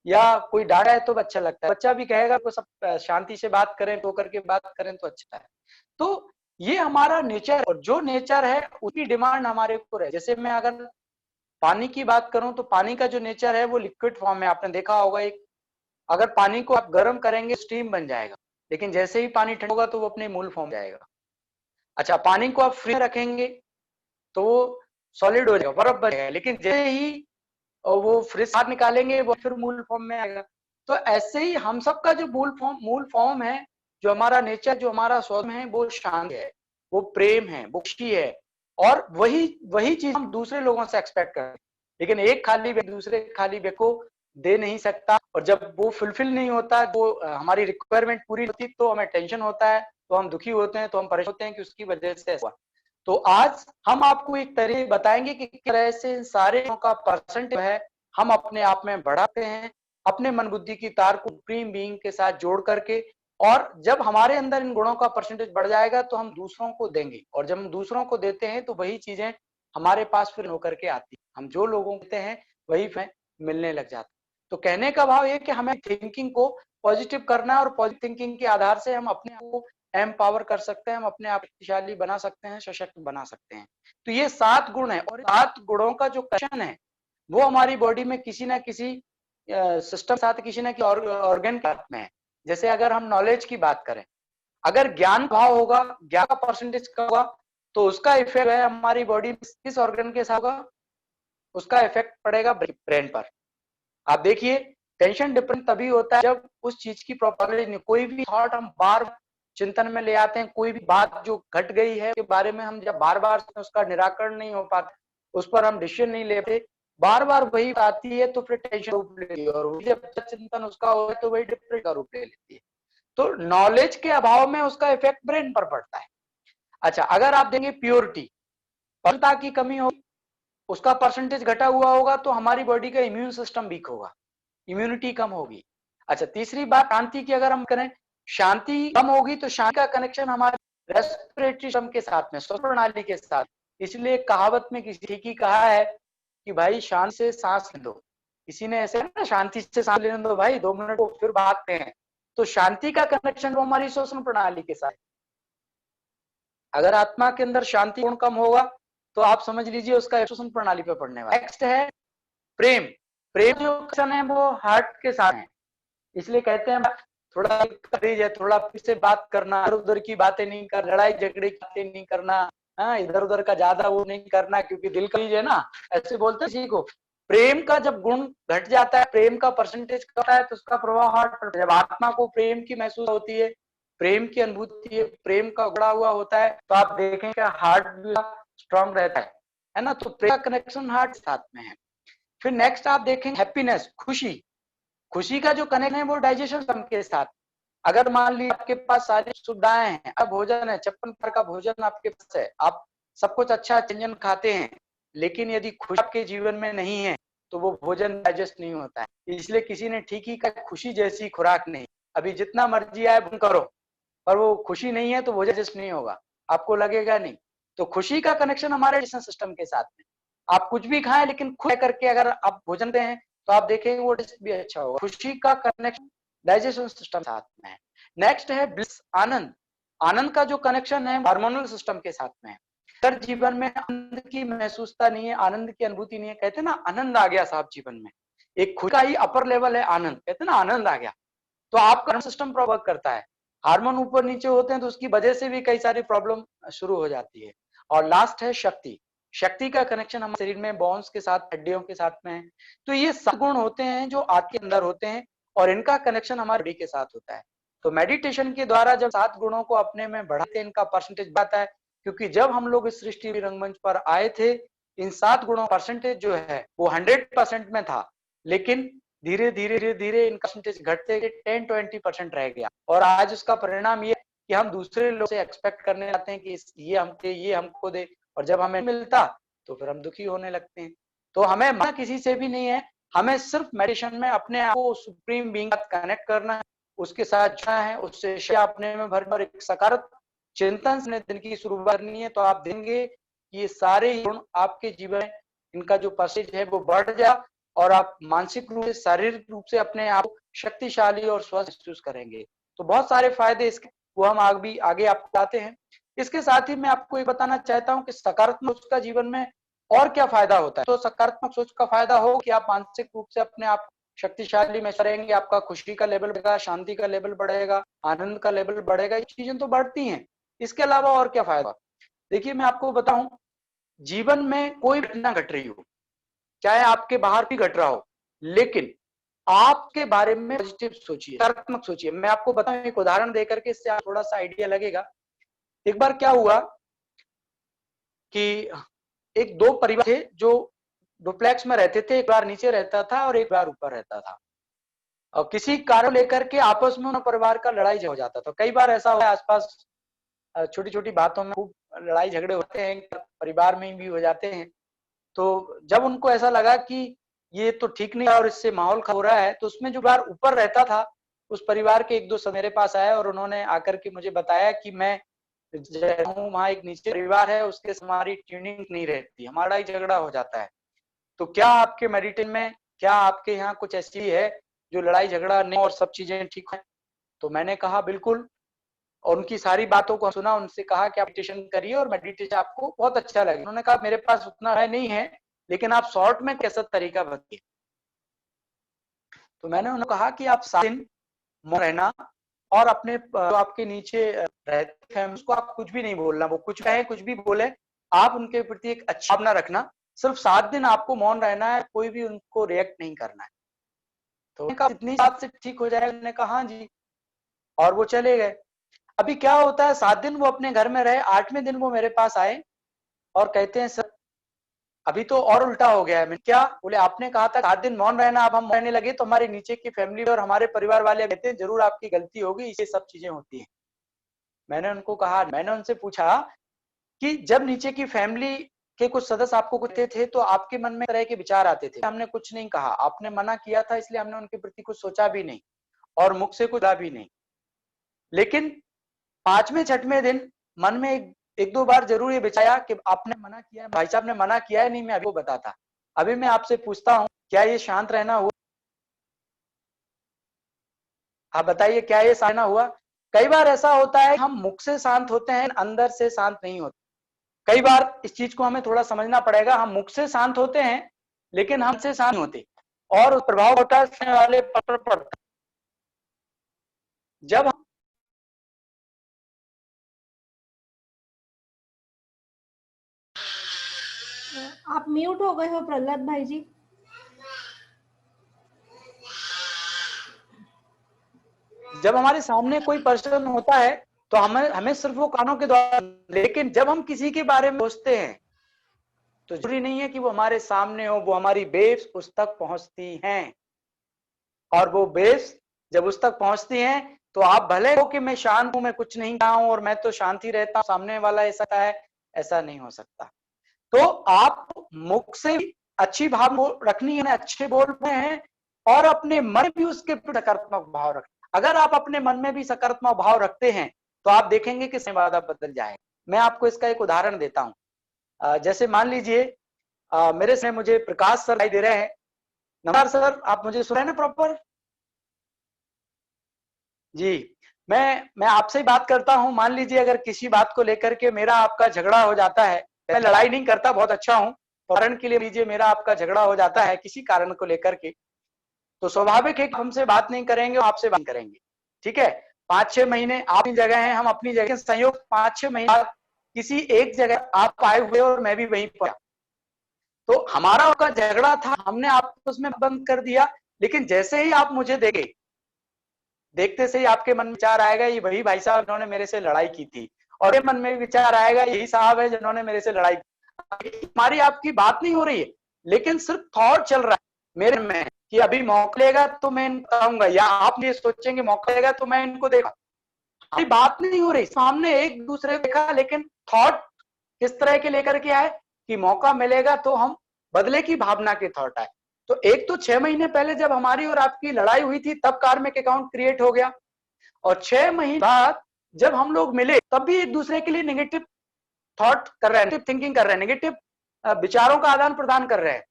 या कोई डांटा है तो अच्छा लगता है, बच्चा भी कहेगा को सब शांति से बात करें, तो करके बात करें तो अच्छा है। तो ये हमारा नेचर, और जो नेचर है उसकी डिमांड हमारे ऊपर है। जैसे मैं अगर पानी की बात करूं तो पानी का जो नेचर है वो लिक्विड फॉर्म में, आपने देखा होगा, एक अगर पानी को आप गर्म करेंगे स्टीम बन जाएगा, लेकिन जैसे ही पानी ठंडा होगा तो वो अपने मूल फॉर्म जाएगा। अच्छा, पानी को आप फ्रिज में रखेंगे तो वो सॉलिड हो जाएगा, बर्फ बन जाएगा, लेकिन जैसे ही वो फ्रिज बाहर निकालेंगे वो फिर मूल फॉर्म में आएगा। तो ऐसे ही हम सबका जो मूल फॉर्म है, जो हमारा नेचर, जो हमारा स्वभाव है, वो शांत है, वो प्रेम है, वो खुशी है, और वही वही चीज हम दूसरे लोगों से एक्सपेक्ट करते हैं। लेकिन एक खाली व्यक्ति दूसरे खाली व्यक्ति को दे नहीं सकता, और जब वो फुलफिल नहीं होता, वो हमारी रिक्वायरमेंट पूरी होती, तो हमें टेंशन होता है, तो हम दुखी होते हैं, तो हम परेशान होते हैं कि उसकी वजह से ऐसा हुआ। तो आज हम आपको एक तरीके बताएंगे कि किस तरह से इन सारे का परसेंट है हम अपने आप में बढ़ाते हैं, अपने मन बुद्धि की तार को सुप्रीम बीइंग के साथ जोड़ करके। और जब हमारे अंदर इन गुणों का परसेंटेज बढ़ जाएगा तो हम दूसरों को देंगे, और जब हम दूसरों को देते हैं तो वही चीजें हमारे पास फिर होकर के आती, हम जो लोगों को देते हैं वही फिर मिलने लग जाता। तो कहने का भाव ये कि हमें थिंकिंग को पॉजिटिव करना है, और पॉजिटिव थिंकिंग के आधार से हम अपने आप को एम्पावर कर सकते हैं, हम अपने आप शक्तिशाली बना सकते हैं, सशक्त बना सकते हैं। तो ये 7 गुण है, और 7 गुणों का जो कनेक्शन है वो हमारी बॉडी में किसी ना किसी सिस्टम साथ, किसी ना किसी ऑर्गन में है। जैसे अगर हम नॉलेज की बात करें, अगर ज्ञान भाव होगा, ज्ञान का परसेंटेज का होगा, तो उसका इफेक्ट है हमारी बॉडी में किस ऑर्गन के साथ होगा, उसका इफेक्ट पड़ेगा ब्रेन पर। आप देखिए टेंशन डिप्रेशन तभी होता है जब उस चीज की प्रॉपर नॉलेज नहीं, कोई भी थॉट हम बार चिंतन में ले आते हैं, कोई भी बात जो घट गई है के बारे में हम जब बार बार उसका निराकरण नहीं हो पाता, उस पर हम डिसीजन नहीं लेते, बार बार वही आती है तो फिर टेंशन रूप लेती है, और वही जब चिंतन उसका हो तो वही डिप्रेशन का रूप ले लेती है। तो नॉलेज के अभाव में उसका इफेक्ट ब्रेन पर पड़ता है। अच्छा, अगर आप देंगे प्योरिटी, पवित्रता की कमी होगी, उसका परसेंटेज घटा हुआ होगा तो हमारी बॉडी का इम्यून सिस्टम वीक होगा, इम्यूनिटी कम होगी। अच्छा, तीसरी बात शांति की अगर हम करें, शांति कम होगी तो शांति का कनेक्शन हमारे रेस्पिरेटरी सिस्टम के साथ में, श्वसन प्रणाली के साथ। इसलिए कहावत में किसी ठीक ही कहा है कि भाई शांति से सांस ले दो, किसी ने ऐसे ना शांति से सांस लेने दो भाई 2 मिनट को फिर भागते हैं। तो शांति का कनेक्शन वो हमारी श्वसन प्रणाली के साथ। अगर आत्मा के अंदर शांति गुण कम होगा तो आप समझ लीजिए उसका श्वसन प्रणाली पे पड़ने वाला। नेक्स्ट है प्रेम। प्रेम जो कनेक्शन है वो हार्ट के साथ है, इसलिए कहते हैं थोड़ा है, थोड़ा फिर से बात करना, इधर उधर की बातें नहीं कर, लड़ाई झगड़े की बातें नहीं करना, हाँ इधर उधर का ज्यादा वो नहीं करना, क्योंकि दिल का चीज है ना, ऐसे बोलते हैं किसी को। प्रेम का जब गुण घट जाता है, प्रेम का परसेंटेज घटता है तो उसका प्रभाव हार्ट पर। जब आत्मा को प्रेम की महसूस होती है, प्रेम की अनुभूति है, प्रेम का उगड़ा हुआ होता है, तो आप देखेंगे हार्ट भी स्ट्रांग रहता है ना। तो प्रेम का कनेक्शन हार्ट साथ में है। फिर नेक्स्ट आप देखेंगे हैप्पीनेस, खुशी। खुशी का जो कनेक्शन है वो डाइजेशन सिस्टम के साथ। अगर मान लीजिए आपके पास सारी सुविधाएं हैं, अब भोजन है, 56 प्रकार का भोजन आपके पास है, आप सब कुछ अच्छा व्यंजन खाते हैं, लेकिन यदि खुशी आपके जीवन में नहीं है तो वो भोजन डाइजेस्ट नहीं होता है। इसलिए किसी ने ठीक ही कहा, खुशी जैसी खुराक नहीं। अभी जितना मर्जी आए भोजन करो, पर वो खुशी नहीं है तो भोजन डाइजेस्ट नहीं होगा, आपको लगेगा नहीं। तो खुशी का कनेक्शन हमारे डाइजेशन सिस्टम के साथ में। आप कुछ भी खाएं लेकिन खुश करके अगर आप भोजन दें हैं तो आप देखेंगे वो टेस्ट भी अच्छा होगा। खुशी का कनेक्शन डाइजेशन सिस्टम साथ में है। नेक्स्ट है ब्लिस, आनंद। आनंद का जो कनेक्शन है हार्मोनल सिस्टम के साथ में है। अगर जीवन में आनंद की महसूसता नहीं है, आनंद की अनुभूति नहीं है, कहते हैं ना आनंद आ गया साहब जीवन में, एक खुशी का ही अपर लेवल है आनंद, कहते हैं ना आनंद आ गया, तो आपका सिस्टम प्रवर्क करता है। हार्मोन ऊपर नीचे होते हैं तो उसकी वजह से भी कई सारी प्रॉब्लम शुरू हो जाती है। और लास्ट है शक्ति। शक्ति का कनेक्शन हमारे शरीर में बोन्स के साथ, हड्डियों के साथ में है। तो ये 7 गुण होते हैं जो आपके अंदर होते हैं और इनका कनेक्शन हमारे बॉडी के साथ होता है। तो मेडिटेशन के द्वारा जब 7 गुणों को अपने में बढ़ाते हैं, इनका परसेंटेज बढ़ता है, क्योंकि जब हम लोग इस सृष्टि रंगमंच पर आए थे, इन 7 गुणों परसेंटेज जो है वो 100% में था, लेकिन धीरे धीरे इन परसेंटेज घटते 10-20% रह गया। और आज उसका परिणाम ये कि हम दूसरे लोग से एक्सपेक्ट करने लगते हैं कि ये हमको दे, और जब हमें मिलता तो फिर हम दुखी होने लगते हैं। तो हमें मांगना किसी से भी नहीं है, हमें सिर्फ मेडिटेशन में अपने आप को सुप्रीम बीइंग के साथ कनेक्ट करना है, उसके साथ जुड़ना है, उससे शक्ति अपने में भरना और एक सकारात्मक चिंतन से दिन की शुरुआत करनी है। तो आप देखेंगे कि ये सारे गुण आपके जीवन में इनका जो परसेंटेज है वो बढ़ जाए और आप मानसिक रूप से, शारीरिक रूप से अपने आप को शक्तिशाली और स्वस्थ महसूस करेंगे। तो बहुत सारे फायदे इसके, वो हम आगे आपको बताते हैं। इसके साथ ही मैं आपको ये बताना चाहता हूँ कि सकारात्मक सोच का जीवन में और क्या फायदा होता है। तो सकारात्मक सोच का फायदा हो कि आप मानसिक रूप से अपने आप शक्तिशाली महसूस करेंगे, आपका खुशी का लेवल बढ़ेगा, शांति का लेवल बढ़ेगा, आनंद का लेवल बढ़ेगा, ये चीजें तो बढ़ती हैं। इसके अलावा और क्या फायदा? देखिए मैं आपको बताऊं, जीवन में कोई घटना घट रही हो, चाहे आपके बाहर भी घट रहा हो, लेकिन आपके बारे में पॉजिटिव सोचिए, सकारात्मक सोचिए। मैं आपको बताऊं एक उदाहरण देकर के, इससे थोड़ा सा आइडिया लगेगा। एक बार क्या हुआ कि एक 2 परिवार थे जो डुप्लेक्स में रहते थे, एक बार नीचे रहता था और एक बार ऊपर रहता था। और किसी कारण लेकर के आपस में उन परिवार का लड़ाई हो जाता था। कई बार ऐसा हुआ है आसपास छोटी छोटी बातों में खूब लड़ाई झगड़े होते हैं, परिवार में भी हो जाते हैं। तो जब उनको ऐसा लगा कि ये तो ठीक नहीं है और इससे माहौल खराब हो रहा है, तो उसमें जो बार ऊपर रहता था उस परिवार के 1-2 सदस्य मेरे पास आए और उन्होंने आकर के मुझे बताया कि मैं हूँ, वहाँ एक नीचे परिवार है, उसके हमारी ट्यूनिंग नहीं रहती, हमारा ही झगड़ा हो जाता है। तो क्या आपके मेडिटेशन में, क्या आपके यहाँ कुछ ऐसी है जो लड़ाई झगड़ा नहीं और सब चीजें ठीक है? तो मैंने कहा बिल्कुल, और उनकी सारी बातों को सुना, उनसे कहा कि आप मेडिटेशन करिए और मेडिटेशन आपको बहुत अच्छा लगेगा। उन्होंने कहा मेरे पास उतना है नहीं है, लेकिन आप शॉर्ट में कैसा तरीका बताइए। तो मैंने उन्हें कहा कि आप 7 दिन मौन रहना और अपने जो आपके नीचे रहते हैं उसको आप कुछ भी नहीं बोलना, वो कुछ कहे कुछ भी बोले, आप उनके प्रति एक अच्छा भावना रखना। सिर्फ 7 दिन आपको मौन रहना है, कोई भी उनको रिएक्ट नहीं करना है। तो इतनी बात से ठीक हो जाएगा? मैंने कहा हाँ जी, और वो चले गए। अभी क्या होता है, 7 दिन वो अपने घर में रहे, 8वें दिन वो मेरे पास आए और कहते हैं सर अभी तो और उल्टा हो गया है। मैं क्या? बोले आपने कहा था 7 दिन मौन रहना, अब हम रहने लगे तो हमारे नीचे की फैमिली और हमारे परिवार वाले कहते हैं जरूर आपकी गलती होगी, ये सब चीजें होती हैं। मैंने उनको कहा, मैंने उनसे पूछा कि जब नीचे की फैमिली के कुछ सदस्य आपको कहते थे तो आपके मन में तरह के विचार आते थे? हमने कुछ नहीं कहा, आपने मना किया था इसलिए हमने उनके प्रति कुछ सोचा भी नहीं और मुख से कुछ बोला भी नहीं। लेकिन 5वें 6वें दिन मन में एक दो बार जरूर ये बिछाया कि आपने मना किया है, भाई साहब ने मना किया है, नहीं मैं अभी बताता। अभी मैं आपसे पूछता हूँ, क्या ये शांत रहना हुआ? आप बताइए, क्या ये शांत रहना हुआ? कई बार ऐसा होता है हम मुख से शांत होते हैं, अंदर से शांत नहीं होते। कई बार इस चीज को हमें थोड़ा समझना पड़ेगा। हम मुख से शांत होते हैं लेकिन हमसे शांत नहीं होते, और प्रभाव होता है सुनने वाले पर पड़ता। जब हम आप म्यूट हो गए हो प्रहलाद भाई जी। जब हमारे सामने कोई पर्सन होता है तो हमें सिर्फ वो कानों के द्वारा, लेकिन जब हम किसी के बारे में सोचते हैं तो जरूरी नहीं है कि वो हमारे सामने हो, वो हमारी वेव्स उस तक पहुंचती हैं। और वो वेव्स जब उस तक पहुंचती हैं तो आप भले हो कि मैं शांत हूं, मैं कुछ नहीं कहा हूं और मैं तो शांति रहता हूं, सामने वाला ऐसा है, ऐसा नहीं हो सकता। तो आप मुख से अच्छी भाव रखनी है, अच्छे बोल रहे हैं, और अपने मन में भी उसके सकारात्मक भाव रखें। अगर आप अपने मन में भी सकारात्मक भाव रखते हैं तो आप देखेंगे कि संवाद बदल जाएगा। मैं आपको इसका एक उदाहरण देता हूं। जैसे मान लीजिए मेरे से मुझे प्रकाश सर दिखाई दे रहे हैं। नमस्कार सर, आप मुझे सुन रहे हैं ना प्रॉपर? जी, मैं आपसे ही बात करता हूं। मान लीजिए अगर किसी बात को लेकर के मेरा आपका झगड़ा हो जाता है, मैं लड़ाई नहीं करता, बहुत अच्छा हूं, उदाहरण के लिए लीजिए मेरा आपका झगड़ा हो जाता है किसी कारण को लेकर के, तो स्वाभाविक है कि हमसे बात नहीं करेंगे, आपसे बात करेंगे, ठीक है। 5-6 महीने आप अपनी जगह हैं, हम अपनी जगह, संयोग 5-6 महीने बाद किसी एक जगह आप आए हुए और मैं भी वहीं पर, तो हमारा आपका झगड़ा था, हमने आपस में बंद कर दिया। लेकिन जैसे ही आप मुझे देखे, देखते से ही आपके मन में विचार आएगा ये वही भाई साहब जिन्होंने मेरे से लड़ाई की थी, और ये मन में विचार आएगा यही साहब है जिन्होंने मेरे से लड़ाई की। हमारी आपकी बात नहीं हो रही है, लेकिन सिर्फ थॉट चल रहा है मेरे में कि अभी मौका लेगा तो मैं इनको बताऊंगा, या आप ये सोचेंगे मौका लेगा तो मैं इनको देखा। हमारी बात नहीं हो रही, सामने एक दूसरे को देखा, लेकिन थॉट किस तरह के लेकर के आए कि मौका मिलेगा तो हम बदले की भावना के थॉट आए। तो एक तो 6 महीने पहले जब हमारी और आपकी लड़ाई हुई थी तब कार्मिक अकाउंट क्रिएट हो गया, और 6 महीने बाद जब हम लोग मिले तब भी एक दूसरे के लिए नेगेटिव थॉट कर रहे हैं, नेगेटिव थिंकिंग कर रहे हैं, नेगेटिव विचारों का आदान प्रदान कर रहे हैं।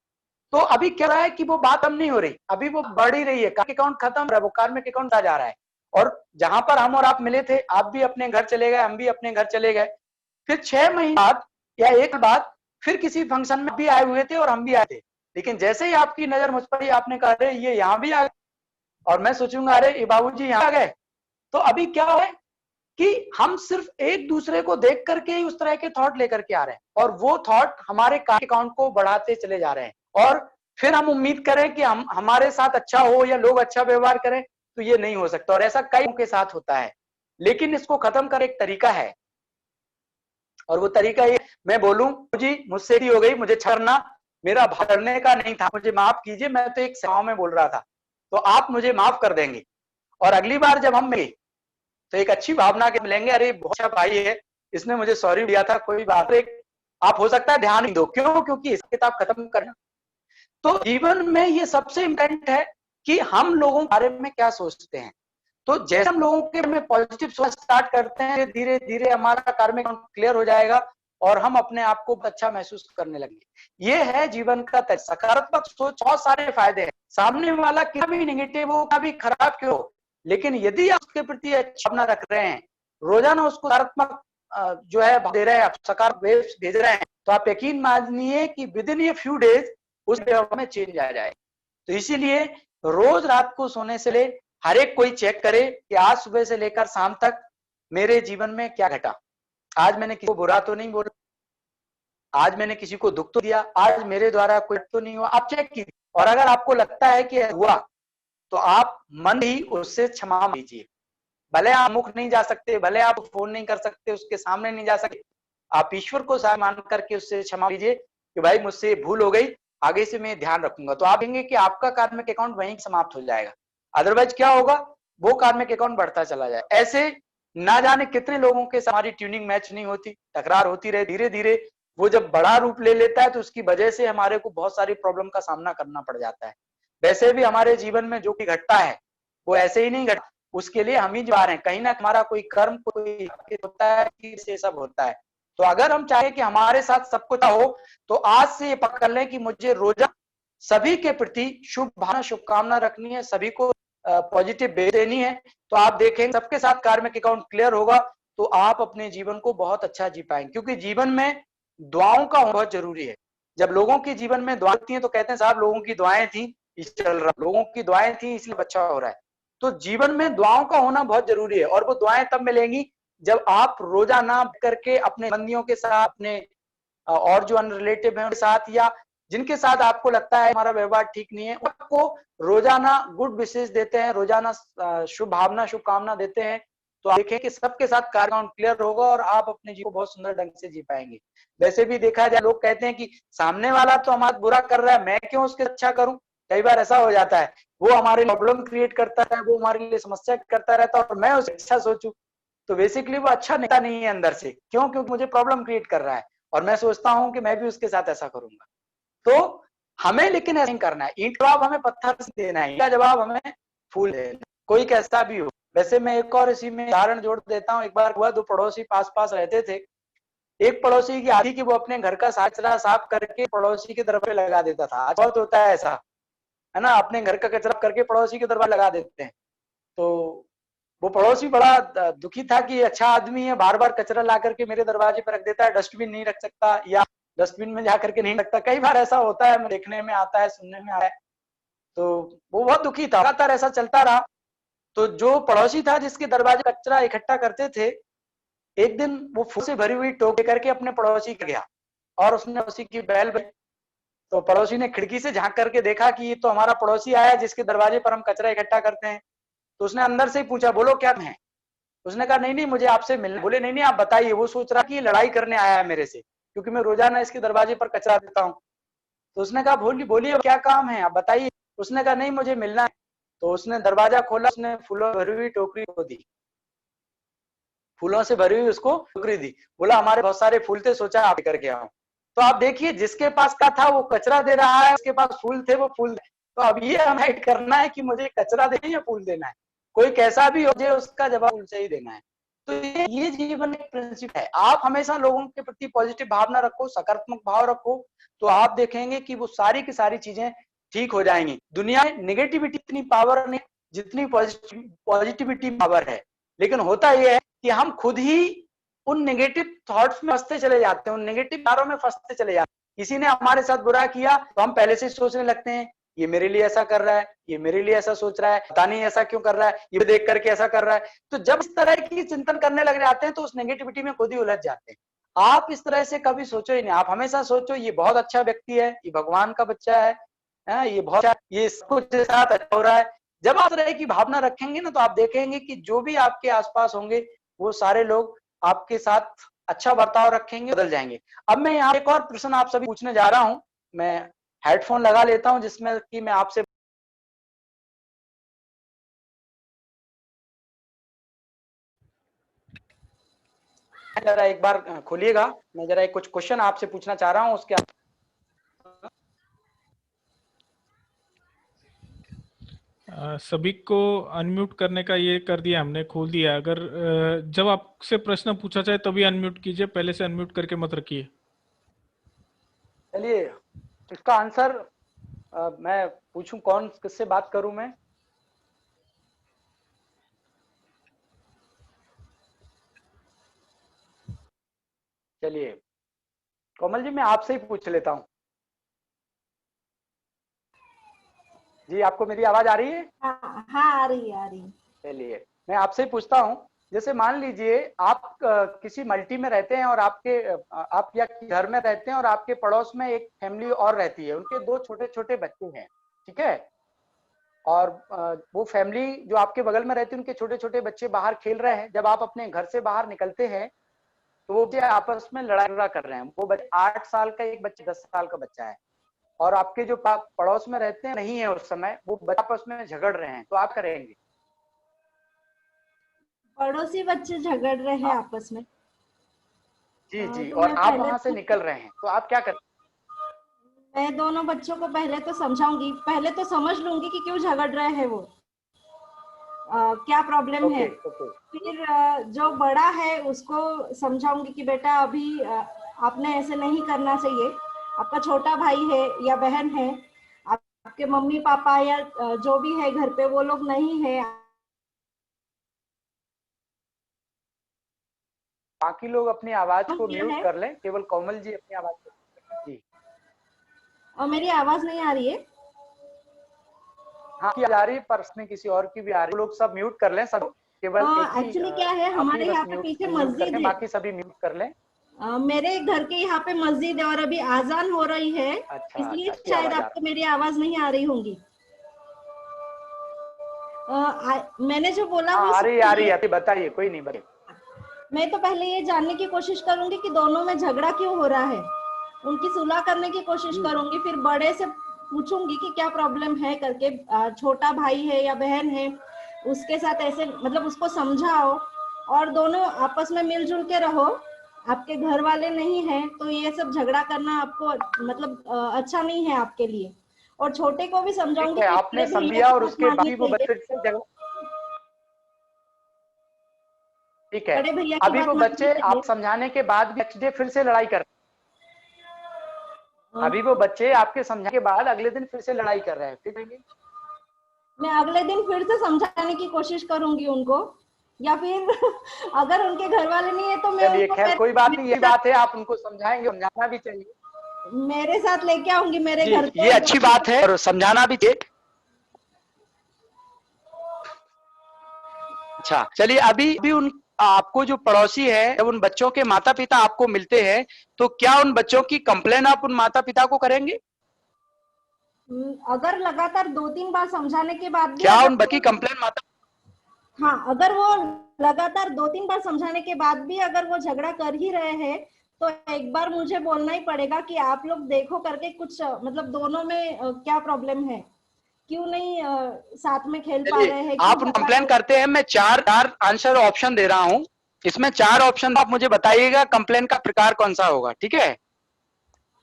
तो अभी क्या रहा है कि वो बात कम नहीं हो रही, अभी वो बढ़ ही रही है, कार्मिक अकाउंट खत्म हो रहा है, वो कार्मिक अकाउंट आ जा रहा है। और जहां पर हम और आप मिले थे, आप भी अपने घर चले गए, हम भी अपने घर चले गए, फिर 6 महीने बाद या एक बाद फिर किसी फंक्शन में भी आए हुए थे और हम भी आए थे, लेकिन जैसे ही आपकी नजर मुझ पर, आपने कहा अरे ये यहाँ भी आ गए, और मैं सोचूंगा अरे ये बाबूजी यहाँ आ गए। तो अभी क्या है कि हम सिर्फ एक दूसरे को देख करके ही उस तरह के थॉट लेकर के आ रहे हैं, और वो थॉट हमारे अकाउंट को बढ़ाते चले जा रहे हैं, और फिर हम उम्मीद करें कि हम हमारे साथ अच्छा हो या लोग अच्छा व्यवहार करें, तो ये नहीं हो सकता, और ऐसा कई लोगों के साथ होता है। लेकिन इसको खत्म कर एक तरीका है, और वो तरीका ये, मैं बोलूं जी मुझसे ही हो गई, मुझे छरना मेरा भरने का नहीं था, मुझे माफ कीजिए, मैं तो एक सेवाओं में बोल रहा था, तो आप मुझे माफ कर देंगे, और अगली बार जब हम मिले तो एक अच्छी भावना के मिलेंगे, अरे बहुत अच्छा भाई है, इसने मुझे सॉरी दिया था, कोई बात नहीं, आप हो सकता है ध्यान नहीं दो, क्यों? क्योंकि इस किताब खत्म करना। तो जीवन में ये सबसे इंपॉर्टेंट है कि हम लोगों के बारे में क्या सोचते हैं। तो जैसे हम लोगों के में पॉजिटिव सोच स्टार्ट करते हैं, धीरे धीरे हमारा कार्मिक क्लियर हो जाएगा और हम अपने आप को अच्छा महसूस करने लगेंगे। ये है जीवन का सकारात्मक सोच, बहुत सारे फायदे हैं। सामने वाला क्या भी नेगेटिव हो, क्या भी खराब क्यों हो, लेकिन यदि आप उसके प्रति अच्छा भावना रख रहे हैं, रोजाना उसको सकारात्मक जो है दे रहे हैं, आप सकारात्मक वेव्स भेज रहे हैं, तो आप यकीन मानिए कि with in a few days उस व्यवहार में चेंज आ जाए। तो इसीलिए रोज रात को सोने से ले हर एक कोई चेक करे कि आज सुबह से लेकर शाम तक मेरे जीवन में क्या घटा। आज मैंने किसी को बुरा तो नहीं बोला, आज मैंने किसी को दुख तो दिया, आज मेरे द्वारा कोई तो नहीं हुआ। आप चेक कीजिए, और अगर आपको लगता है कि हुआ तो आप मन ही उससे क्षमा लीजिए। भले आप मुख नहीं जा सकते, भले आप फोन नहीं कर सकते, उसके सामने नहीं जा सकते, आप ईश्वर को साथ मान करके उससे क्षमा लीजिए कि भाई मुझसे भूल हो गई, आगे से मैं ध्यान रखूंगा। तो आप देखेंगे कि आपका कार्मिक अकाउंट वहीं समाप्त हो जाएगा। अदरवाइज क्या होगा, वो कार्मिक अकाउंट बढ़ता चला जाए। ऐसे ना जाने कितने लोगों के हमारी ट्यूनिंग मैच नहीं होती, तकरार होती रहे, धीरे धीरे वो जब बड़ा रूप ले लेता है तो उसकी वजह से हमारे को बहुत सारी प्रॉब्लम का सामना करना पड़ जाता है। वैसे भी हमारे जीवन में जो भी घटता है वो ऐसे ही नहीं घटता, उसके लिए हम ही जवाब हैं। कहीं ना हमारा कोई कर्म कोई होता है कि से सब होता है। तो अगर हम चाहे कि हमारे साथ सब कुछ हो तो आज से ये पकड़ लें कि मुझे रोजा सभी के प्रति शुभ भावना शुभकामना रखनी है, सभी को पॉजिटिव भेज देनी है। तो आप देखेंगे सबके साथ कार्मिक अकाउंट क्लियर होगा तो आप अपने जीवन को बहुत अच्छा जी पाएंगे। क्योंकि जीवन में दुआओं का बहुत जरूरी है। जब लोगों के जीवन में दुआ होती है तो कहते हैं साहब लोगों की दुआएं थी इसलिए चल रहा, लोगों की दुआएं थी इसलिए बच्चा हो रहा है। तो जीवन में दुआओं का होना बहुत जरूरी है, और वो दुआएं तब मिलेंगी जब आप रोजाना करके अपने बंदियों के साथ, अपने और जो अनरिलेटिव है उनके साथ, या जिनके साथ आपको लगता है हमारा व्यवहार ठीक नहीं है, उनको रोजाना गुड विशेष देते हैं, रोजाना शुभ भावना शुभकामना देते हैं। तो आप देखें कि सबके साथ कार्य अकाउंट क्लियर होगा और आप अपने जीवन को बहुत सुंदर ढंग से जी पाएंगे। वैसे भी देखा जाए, लोग कहते हैं कि सामने वाला तो हमारा बुरा कर रहा है, मैं क्यों उसके अच्छा करूं। कई बार ऐसा हो जाता है, वो हमारे प्रॉब्लम क्रिएट करता है, वो हमारे लिए समस्या करता रहता है और मैं उसे अच्छा सोचूं तो बेसिकली वो अच्छा नेता नहीं है अंदर से। क्यों? क्योंकि मुझे प्रॉब्लम क्रिएट कर रहा है और मैं सोचता हूं कि मैं भी उसके साथ ऐसा करूंगा। तो हमें लेकिन ऐसा नहीं करना है। ईंट जवाब हमें पत्थर से देना है, ईंट का जवाब हमें फूल देना है, कोई कैसा भी हो। वैसे मैं एक और इसी में उदाहरण जोड़ देता हूँ। एक बार हुआ, दो पड़ोसी पास पास रहते थे। एक पड़ोसी की आदत थी कि वो अपने घर का कचरा साफ करके पड़ोसी के दरवाजे लगा देता था। आज बहुत होता है ऐसा, है ना, अपने घर का कचरा करके पड़ोसी के दरवाजे लगा देते हैं। तो वो पड़ोसी बड़ा दुखी था कि अच्छा आदमी है, बार बार कचरा ला करके मेरे दरवाजे पर रख देता है, डस्टबिन नहीं रख सकता या डस्टबिन में जा करके नहीं रखता। कई बार ऐसा होता है, देखने में आता है, सुनने में आता है। तो वो बहुत दुखी था, लगातार ऐसा चलता रहा। तो जो पड़ोसी था जिसके दरवाजे कचरा इकट्ठा करते थे, एक दिन वो फूल से भरी हुई टोकरी करके अपने पड़ोसी के गया और उसने उसी की बैल बजाई। तो पड़ोसी ने खिड़की से झांक करके देखा कि ये तो हमारा पड़ोसी आया जिसके दरवाजे पर हम कचरा इकट्ठा करते हैं। तो उसने अंदर से ही पूछा, बोलो क्या है। उसने कहा नहीं नहीं मुझे आपसे मिलना। बोले नहीं नहीं आप बताइए। वो सोच रहा कि लड़ाई करने आया है मेरे से, क्योंकि मैं रोजाना इसके दरवाजे पर कचरा देता हूँ। तो उसने कहा बोलिए बोलिए क्या काम है आप बताइए। उसने कहा नहीं मुझे मिलना है। तो उसने दरवाजा खोला, उसने फूलों भरी हुई टोकरी को दी, फूलों से भरी हुई उसको टोकरी दी। बोला हमारे बहुत सारे फूल थे, सोचा आप करके आओ। तो आप देखिए, जिसके पास का था वो कचरा दे रहा है, उसके पास फूल थे वो फूल। तो अब ये हमें हाइड करना है कि मुझे कचरा देना है या फूल देना है। कोई कैसा भी हो जाए उसका जवाब फूल से ही देना है। तो ये जीवन एक प्रिंसिपल है। आप हमेशा लोगों के प्रति पॉजिटिव भावना रखो, सकारात्मक भाव रखो, तो आप देखेंगे कि वो सारी की सारी चीजें ठीक हो जाएंगी। दुनिया में निगेटिविटी इतनी पावर नहीं जितनी पॉजिटिविटी पावर है। लेकिन होता यह है कि हम खुद ही उन नेगेटिव थॉट्स में फंसते चले जाते हैं, उन नेगेटिव विचारों में फंसते चले जाते हैं। किसी ने हमारे साथ बुरा किया तो हम पहले से सोचने लगते हैं ये मेरे लिए ऐसा कर रहा है, ये मेरे लिए ऐसा सोच रहा है, पता नहीं ऐसा क्यों कर रहा है, ये देख करके ऐसा कर रहा है। तो जब इस तरह की चिंतन करने लग जाते हैं तो उस नेगेटिविटी में खुद ही उलझ जाते हैं। आप इस तरह से कभी सोचो ही नहीं। आप हमेशा सोचो ये बहुत अच्छा व्यक्ति है, ये भगवान का बच्चा है, ये बहुत अच्छा, ये कुछ साथ अच्छा हो रहा है। जब आप तरह की भावना रखेंगे ना तो आप देखेंगे कि जो भी आपके आसपास होंगे वो सारे लोग आपके साथ अच्छा बर्ताव रखेंगे, बदल जाएंगे। अब मैं यहाँ एक और प्रश्न आप सभी पूछने जा रहा हूं। मैं हेडफोन लगा लेता हूं जिसमें कि मैं आपसे जरा एक बार खोलिएगा। मैं जरा एक कुछ क्वेश्चन आपसे पूछना चाह रहा हूं उसके सभी को अनम्यूट करने का ये कर दिया हमने, खोल दिया। अगर जब आपसे प्रश्न पूछा जाए तभी अनम्यूट कीजिए, पहले से अनम्यूट करके मत रखिए। चलिए इसका आंसर मैं पूछूं, कौन किससे बात करूं मैं? चलिए कोमल जी मैं आपसे ही पूछ लेता हूं। जी, आपको मेरी आवाज आ रही है? हाँ हाँ, आ रही है, आ रही है। चलिए, मैं आपसे पूछता हूँ, जैसे मान लीजिए आप किसी मल्टी में रहते हैं और आप या घर में रहते हैं और आपके पड़ोस में एक फैमिली और रहती है, उनके 2 छोटे-छोटे बच्चे हैं, ठीक है? और वो फैमिली जो आपके बगल में रहती है, उनके छोटे-छोटे बच्चे बाहर खेल रहे हैं। जब आप अपने घर से बाहर निकलते हैं, तो वो बच्चे आपस में लड़ाई कर रहे हैं। वो बच्चे 8 साल का, एक बच्चा 10 साल का बच्चा है, और आपके जो पड़ोस में रहते हैं नहीं है उस समय, वो बच्चे आपस में झगड़ रहे हैं, तो आप करेंगे? पड़ोसी बच्चे झगड़ रहे हैं आप आपस में। जी, जी, तो और मैं आप पहले वहां से तो निकल रहे हैं, तो आप क्या करें? मैं दोनों बच्चों को पहले तो समझाऊंगी, पहले तो समझ लूंगी कि क्यों झगड़ रहे हैं वो, क्या प्रॉब्लम है। Okay, okay. फिर जो बड़ा है उसको समझाऊंगी कि बेटा अभी आपने ऐसे नहीं करना चाहिए, आपका छोटा भाई है या बहन है, आपके मम्मी पापा या जो भी है घर पे वो लोग नहीं है। बाकी लोग अपनी आवाज को क्या म्यूट है, कर लें, केवल कोमल जी अपनी आवाज को। जी, और मेरी आवाज नहीं आ रही है? हाँ, की आ रही है, पर उसमें किसी और की भी आ रही है। वो लोग सब म्यूट कर लें, सब, केवल एक ही एक्चुअली क्या है, आप ही हमारे बस यहाँ पे म्यूट पीछे अनम्यूट मस्जिद करके है। बाकी सभी म्यूट कर लें। मेरे घर के यहाँ पे मस्जिद है और अभी आजान हो रही है, अच्छा, इसलिए अच्छा, की शायद आवाज आ आपको रही मेरी आवाज नहीं आ रही होंगी। मैंने जो बोला है। हाँ, वो आ रही है, आ रही सुनिए। है, अभी बताइए, कोई नहीं, बताइए। मैं तो पहले ये जानने की कोशिश करूंगी कि दोनों में झगड़ा क्यों हो रहा है, उनकी सुलह करने की कोशिश जी, करूंगी, फिर बड़े से पूछूंगी कि क्या प्रॉब्लम है करके। छोटा भाई है या बहन है, उसके साथ ऐसे मतलब उसको समझाओ, और दोनों आपस में मिलजुल के रहो। आपके घर वाले नहीं है तो ये सब झगड़ा करना आपको मतलब अच्छा नहीं है आपके लिए। और छोटे को भी ठीक समझाऊंगी है, कि आपने बड़े भैया समझिया की और बात उसके बाद माननी ही वो चाहिए, बच्चे फिर से झगड़ा। ठीक है, बड़े भैया की अभी बात वो माननी बच्चे चाहिए। आप समझाने के बाद भी नेक्स्ट डे फिर से लड़ाई कर अ, अभी वो बच्चे आपके समझाने के बाद अगले दिन फिर से लड़ाई कर रहे हैं, फिर कहेंगे? मैं अगले दिन फिर से समझाने की कोशिश करूंगी उनको, या फिर अगर उनके घर वाले नहीं है तो मैं चलिए, उनको खैर मेरे कोई बात नहीं, मेरे यही बात है, आप उनको समझाएंगे, समझाना भी चाहिए। मेरे साथ लेके आऊंगी मेरे जी, घर ये पे अच्छी बात है और समझाना भी चाहिए। अच्छा, चलिए, अभी अभी उन आपको जो पड़ोसी है, जब उन बच्चों के माता पिता आपको मिलते हैं, तो क्या उन बच्चों की कंप्लेन आप उन माता पिता को करेंगे? अगर लगातार 2-3 बार समझाने के बाद भी क्या अगर उन बच्ची कंप्लेन माता हाँ, अगर वो लगातार 2-3 बार समझाने के बाद भी अगर वो झगड़ा कर ही रहे हैं, तो एक बार मुझे बोलना ही पड़ेगा कि आप लोग देखो करके कुछ मतलब दोनों में क्या प्रॉब्लम है, क्यों नहीं साथ में खेल पा चलिए, रहे हैं, क्यों आप झगड़ा कंप्लेन कर। करते हैं, मैं चार चार आंसर ऑप्शन दे रहा हूं, इसमें 4 ऑप्शन आप मुझे बताइएगा कंप्लेन का प्रकार कौन सा होगा, ठीक है?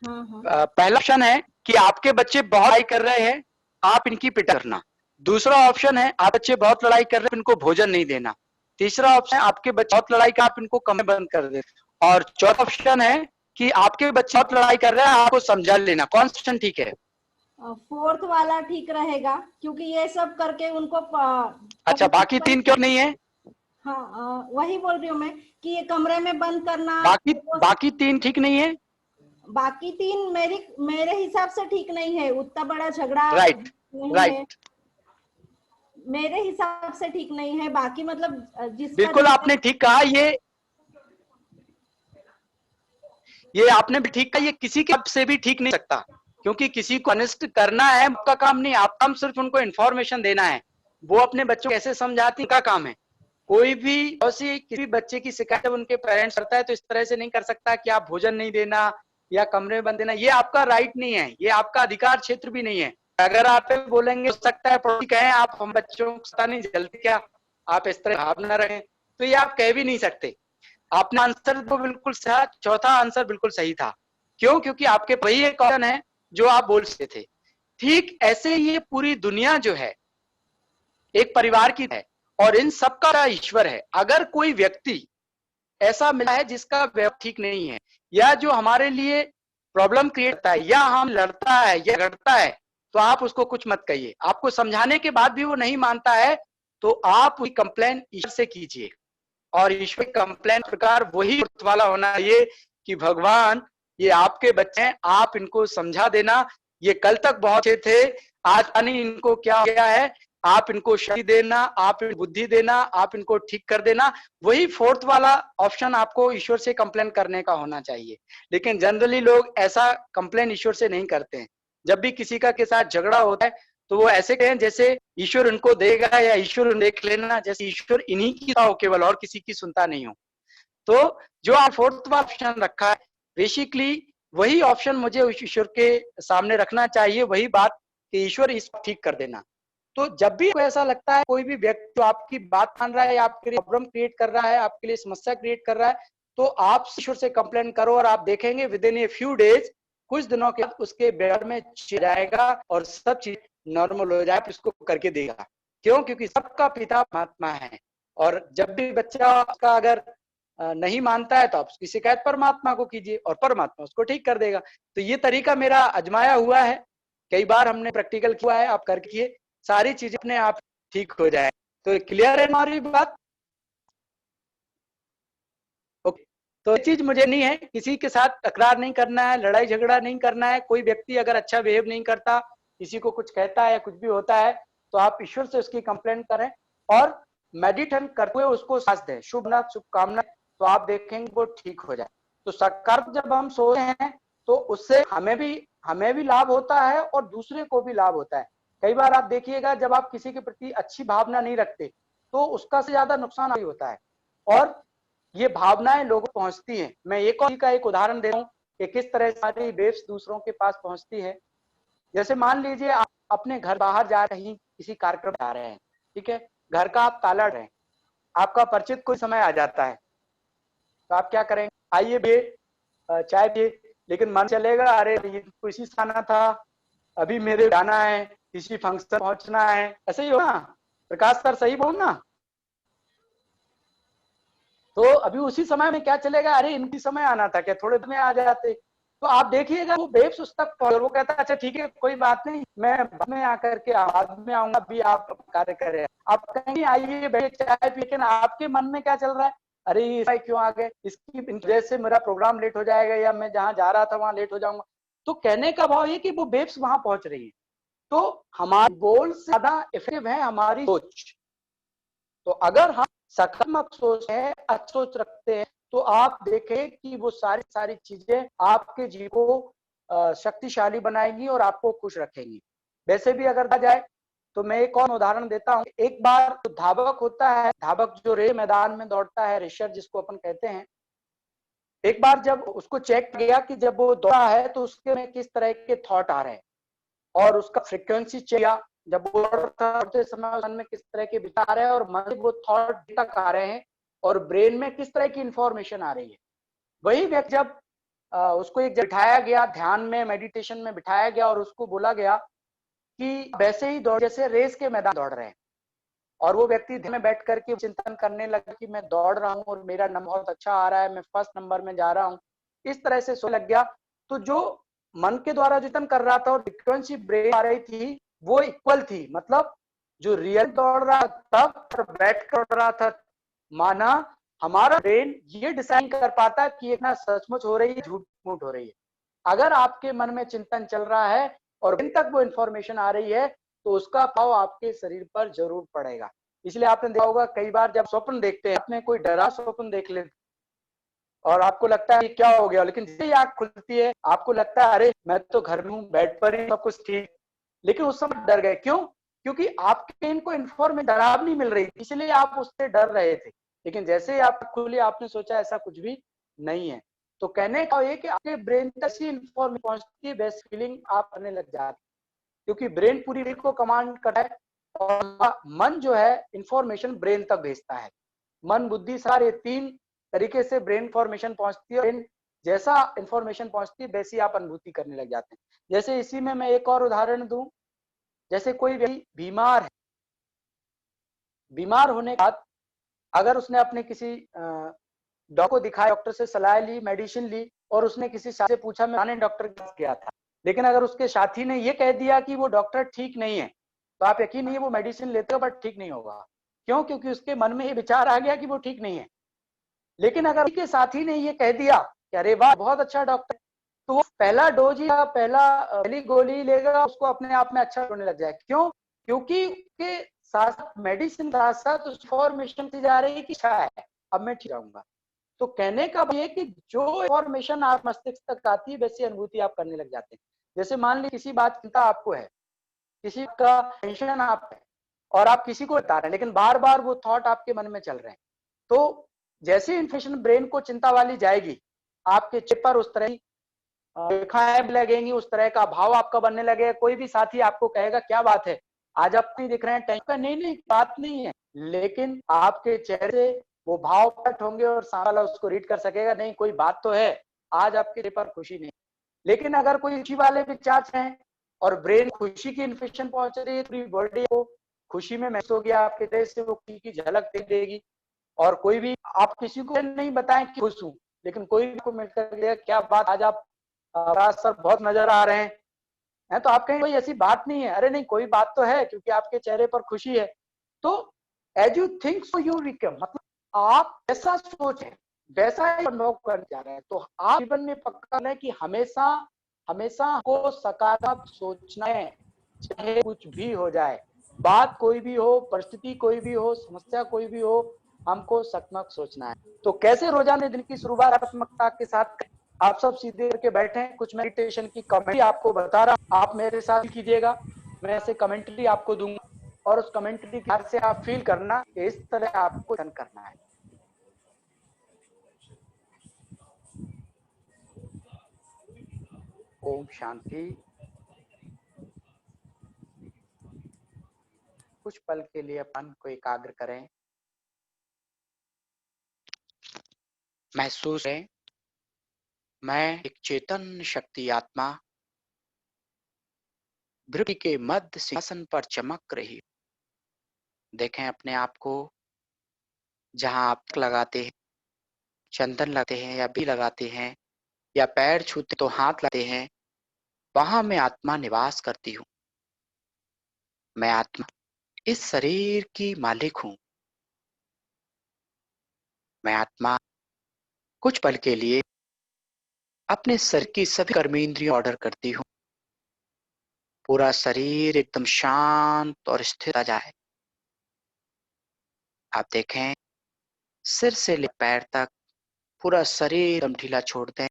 हाँ हाँ। पहला ऑप्शन है कि आपके बच्चे बहुत लड़ाई कर रहे हैं, आप इनकी पिटाई करना। दूसरा ऑप्शन है आप बच्चे बहुत लड़ाई कर रहे हैं, इनको भोजन नहीं देना। तीसरा ऑप्शन है आपके बच्चे बहुत लड़ाई कर, आप इनको कमरे बंद कर दे। और चौथा ऑप्शन है कि आपके बच्चे बहुत लड़ाई कर रहे हैं, आपको समझा लेना। कौन सा ऑप्शन ठीक है? फोर्थ वाला ठीक रहेगा, क्योंकि ये सब करके उनको अच्छा, बाकी 3 क्यों नहीं है? हाँ, वही बोल रही हूँ मैं कि ये कमरे में बंद करना, बाकी वो बाकी 3 ठीक नहीं है? बाकी 3 मेरे हिसाब से ठीक नहीं है, उतना बड़ा झगड़ा राइट, नहीं है, राइट, मेरे हिसाब से ठीक नहीं है। बाकी मतलब जिसका बिल्कुल जिसका आपने ठीक कहा। ये आपने भी ठीक कहा, ये किसी के से भी ठीक नहीं सकता, क्योंकि किसी को अनिष्ट करना है आपका काम नहीं, आप काम सिर्फ उनको इन्फॉर्मेशन देना है। वो अपने बच्चों को कैसे समझाती का काम है। कोई भी ऐसी किसी बच्चे की शिकायत जब उनके पेरेंट्स करता है, तो इस तरह से नहीं कर सकता कि आप भोजन नहीं देना या कमरे में बंद देना, ये आपका राइट नहीं है, ये आपका अधिकार क्षेत्र भी नहीं है। अगर आप बोलेंगे, हो सकता है पड़ोसी कहें आप हम बच्चों को पता नहीं जल्दी क्या, आप इस तरह भाव न रखें, तो ये आप कह भी नहीं सकते। आपने आंसर तो बिल्कुल सही, चौथा आंसर बिल्कुल सही था। क्यों? क्योंकि आपके वही एक ऑप्शन है जो आप बोल सकते थे। ठीक ऐसे ये पूरी दुनिया जो है एक परिवार की है, और इन सबका ईश्वर है। अगर कोई व्यक्ति ऐसा मिला है जिसका व्यवहार ठीक नहीं है, या जो हमारे लिए प्रॉब्लम क्रिएट करता है, या हम लड़ता है या झगड़ता है, तो आप उसको कुछ मत कहिए। आपको समझाने के बाद भी वो नहीं मानता है, तो आप उसकी कंप्लेन ईश्वर से कीजिए। और ईश्वर कंप्लेन प्रकार वही वाला होना चाहिए कि भगवान, ये आपके बच्चे हैं, आप इनको समझा देना ये कल तक बहुत अच्छे थे, आज नहीं इनको क्या हो गया है, आप इनको शक्ति देना, आप इनको बुद्धि देना, आप इनको ठीक कर देना, वही फोर्थ वाला ऑप्शन आपको ईश्वर से कंप्लेन करने का होना चाहिए। लेकिन जनरली लोग ऐसा कंप्लेन ईश्वर से नहीं करते हैं। जब भी किसी का के साथ झगड़ा होता है तो वो ऐसे कहें जैसे ईश्वर उनको देगा या ईश्वर देख लेना, जैसे ईश्वर इन्हीं की हो केवल, और किसी की सुनता नहीं हो। तो जो आप फोर्थ ऑप्शन रखा है, बेसिकली वही ऑप्शन मुझे ईश्वर के सामने रखना चाहिए, वही बात कि ईश्वर इस ठीक कर देना। तो जब भी ऐसा लगता है कोई भी व्यक्ति जो आपकी बात मान रहा है या आपके लिए प्रॉब्लम क्रिएट कर रहा है, आपके लिए समस्या क्रिएट कर रहा है, तो आप ईश्वर से कंप्लेन करो और आप देखेंगे with in a few days, कुछ दिनों के बाद उसके व्यवहार में चेंज आएगा और सब चीज नॉर्मल हो जाए, इसको करके देगा। क्यों? क्योंकि सबका पिता परमात्मा है, और जब भी बच्चा का अगर नहीं मानता है तो आप उसकी शिकायत परमात्मा को कीजिए और परमात्मा उसको ठीक कर देगा। तो ये तरीका मेरा आजमाया हुआ है, कई बार हमने प्रैक्टिकल किया है, आप करके सारी चीजें अपने आप ठीक हो जाए। तो क्लियर है हमारी बात? ओके। तो ये चीज मुझे नहीं है, किसी के साथ तकरार नहीं करना है, लड़ाई झगड़ा नहीं करना है। कोई व्यक्ति अगर अच्छा बिहेव नहीं करता, किसी को कुछ कहता है या कुछ भी होता है, तो आप ईश्वर से उसकी कंप्लेंट करें और मेडिटेशन करते हुए उसको सांस दें, शुभकामना, तो आप देखेंगे वो ठीक हो जाए। तो सकारात्मक जब हम सोचते हैं तो उससे हमें भी लाभ होता है और दूसरे को भी लाभ होता है। कई बार आप देखिएगा जब आप किसी के प्रति अच्छी भावना नहीं रखते तो उसका से ज्यादा नुकसान ही होता है, और ये भावनाएं लोगों को पहुंचती हैं। मैं एक उदाहरण दे रहा हूँ कि किस तरह सारी वेव्स दूसरों के पास पहुंचती है। जैसे मान लीजिए आप अपने घर बाहर जा रही किसी कार्यक्रम जा रहे हैं, ठीक है, घर का आप ताला रहे, आपका परिचित कोई समय आ जाता है, तो आप क्या करेंगे? आइए बे चाय पिए, लेकिन मन चलेगा अरे ये किसी से आना था, अभी मेरे जाना है, किसी फंक्शन पहुंचना है, ऐसे ही हो ना प्रकाश सर, सही बोल ना? तो अभी उसी समय में क्या चलेगा, अरे इनकी समय आना था, क्या थोड़े दिन में आ जाते। तो आप देखिएगा वो वेव्स उस तक पहुंच, वो कहता है अच्छा ठीक है कोई बात नहीं, मैं बाद में आकर के बाद में आऊंगा, अभी आप कार्य करें। आप कहेंगे आइए बैठे चाय पी, लेकिन आपके मन में क्या चल रहा है, अरे ये क्यों आ गए, इसकी वजह से मेरा प्रोग्राम लेट हो जाएगा या मैं जहां जा रहा था वहां लेट हो जाऊंगा। तो कहने का भाव ये कि वो वेव्स वहां पहुंच रही है। तो हमारे बोल से ज्यादा इफेक्टिव है हमारी सोच। तो अगर हम सकारात्मक सोच है, अच्छी सोच रखते हैं, तो आप देखें कि वो सारी चीजें आपके जीवन को शक्तिशाली बनाएंगी और आपको खुश रखेंगी। वैसे भी अगर कहा जाए तो मैं एक और उदाहरण देता हूँ। एक बार तो धावक होता है, धावक जो रेस मैदान में दौड़ता है, रेसर जिसको अपन कहते हैं, एक बार जब उसको चेक किया कि जब वो दौड़ा है तो उसके में किस तरह के थॉट आ रहे हैं, और उसका फ्रीक्वेंसी चेक किया, जब वो दौड़ते समय मन में किस तरह के विचार आ रहे हैं और मन से वो थॉट तक आ रहे हैं और ब्रेन में किस तरह की इंफॉर्मेशन आ रही है। वही व्यक्ति जब उसको एक बिठाया गया, ध्यान में मेडिटेशन में बिठाया गया और उसको बोला गया कि वैसे ही दौड़ जैसे रेस के मैदान दौड़ रहे हैं, और वो व्यक्ति ध्यान में बैठ करके चिंतन करने लगा कि मैं दौड़ रहा हूँ और मेरा नंबर बहुत अच्छा आ रहा है, मैं फर्स्ट नंबर में जा रहा हूँ, इस तरह से सोचने लग गया। तो जो मन के द्वारा चिंतन कर रहा था और फ्रीक्वेंसी ब्रेन आ रही थी वो इक्वल थी, मतलब जो रियल दौड़ रहा तब बैठ कर दौड़ रहा था, माना हमारा ब्रेन ये डिसाइड कर पाता कि एक ना सचमुच हो रही है, झूठ मूठ हो रही है। अगर आपके मन में चिंतन चल रहा है और ब्रेन तक वो इंफॉर्मेशन आ रही है तो उसका प्रभाव आपके शरीर पर जरूर पड़ेगा। इसलिए आपने देखा होगा कई बार जब स्वप्न देखते हैं, आपने कोई डरा स्वप्न देख ले और आपको लगता है क्या हो गया, लेकिन जैसे ही आंख खुलती है आपको लगता है अरे मैं तो घर में हूँ, बेड पर ही, सब कुछ ठीक, लेकिन उस समय डर गए। क्यों? क्योंकि आपके इनको इन्फॉर्मेशन डरावनी मिल रही थी, इसलिए आप उससे डर रहे थे। लेकिन जैसे ही आप खुली आपने सोचा ऐसा कुछ भी नहीं है। तो कहने का ये कि आपके ब्रेन तक ही इन्फॉर्मेशन पहुंचती है, बेस्ट फीलिंग आप करने लग जाते, क्योंकि ब्रेन पूरी बॉडी को कमांड करता है और मन जो है इंफॉर्मेशन ब्रेन तक भेजता है। मन बुद्धि सारे तीन तरीके से ब्रेन इंफॉर्मेशन पहुंचती है, ब्रेन जैसा इंफॉर्मेशन पहुंचती है वैसी आप अनुभूति करने लग जाते हैं। जैसे इसी में मैं एक और उदाहरण दूं, जैसे कोई व्यक्ति बीमार है, बीमार होने के बाद अगर उसने अपने किसी डॉक्टर को दिखाया, डॉक्टर से सलाह ली, मेडिसिन ली और उसने किसी साथी से पूछा मैं डॉक्टर के पास गया था, लेकिन अगर उसके साथी ने ये कह दिया कि वो डॉक्टर ठीक नहीं है, तो आप यकीन नहीं, वो मेडिसिन लेते हो बट ठीक नहीं होगा। क्यों? क्योंकि उसके मन में ये विचार आ गया कि वो ठीक नहीं है। लेकिन अगर उसके साथी ने ये कह दिया कि अरे वाह बहुत अच्छा डॉक्टर, तो वो पहला डोज या पहली गोली लेगा, उसको अपने आप में अच्छा होने लग जाए। क्यों? क्योंकि उसके साथ मेडिसिन साथ साथ उस फॉर्मेशन से जा रही है कि शायद अब मैं ठीक रहूंगा। तो कहने का ये कि जो इंफॉर्मेशन आप मस्तिष्क तक आती है वैसी अनुभूति आप करने लग जाते हैं। जैसे मान लीजिए किसी बात की चिंता आपको है, किसी का टेंशन आप है और आप किसी को बता रहे हैं, लेकिन बार बार वो थॉट आपके मन में चल रहे हैं। तो जैसी इन्फॉर्मेशन ब्रेन को चिंता वाली जाएगी, आपके चेहरे पर उस तरह की रेखाएं लगेंगी, उस तरह का भाव आपका बनने लगेगा। कोई भी साथी आपको कहेगा क्या बात है, आज आप नहीं दिख रहे हैं, टेंशन का नहीं बात नहीं है, लेकिन आपके चेहरे से वो भाव प्रकट होंगे और सामने वाला उसको रीड कर सकेगा, नहीं कोई बात तो है, आज आपके चेहरे पर खुशी नहीं। लेकिन अगर कोई खुशी वाले विचार हैं और ब्रेन खुशी की इन्फॉर्मेशन पहुंच रही है, पूरी बॉडी को खुशी में महसूस हो गया, आपके चेहरे से वो खुशी की झलक दे देगी। और कोई भी आप किसी को नहीं बताएं कि खुश हूं, लेकिन कोई भी को मिलकर क्या बात, आज आप सर बहुत नजर आ रहे हैं, तो आप कहें कोई ऐसी बात नहीं है, अरे नहीं कोई बात तो है, क्योंकि आपके चेहरे पर खुशी है। तो as you think so you become, मतलब आप ऐसा सोचें वैसा ही अनुभव कर जा रहे हैं। तो आप जीवन में पक्का है कि हमेशा हमेशा को सकारात्मक सोचना है, चाहे कुछ भी हो जाए, बात कोई भी हो, परिस्थिति कोई भी हो, समस्या कोई भी हो, हमको सकारात्मक सोचना है। तो कैसे रोजाना दिन की शुरुआत सकारात्मकता के साथ करें? आप सब सीधे करके बैठे, कुछ मेडिटेशन की कमेंट्री आपको बता रहा हूं, आप मेरे साथ कीजिएगा, मैं ऐसे कमेंट्री आपको दूंगा और उस कमेंट्री के से आप फील करना कि इस तरह आपको करना है। ओम शांति। कुछ पल के लिए अपन को एकाग्र करें, महसूस है मैं एक चेतन शक्ति आत्मा पृथ्वी के मध्य सिंहासन पर चमक रही हूं। देखें अपने आप को, जहां आप लगाते हैं, चंदन लगाते हैं या भी लगाते हैं या पैर छूते तो हाथ लगाते हैं, वहां मैं आत्मा निवास करती हूँ। मैं आत्मा इस शरीर की मालिक हूँ। मैं आत्मा कुछ पल के लिए अपने शरीर की सभी कर्मेंद्रियों ऑर्डर करती हूँ। पूरा शरीर एकदम शांत और स्थिर आ जाए। आप देखें सिर से लेकर पैर तक पूरा शरीर एकदम ढीला छोड़ दें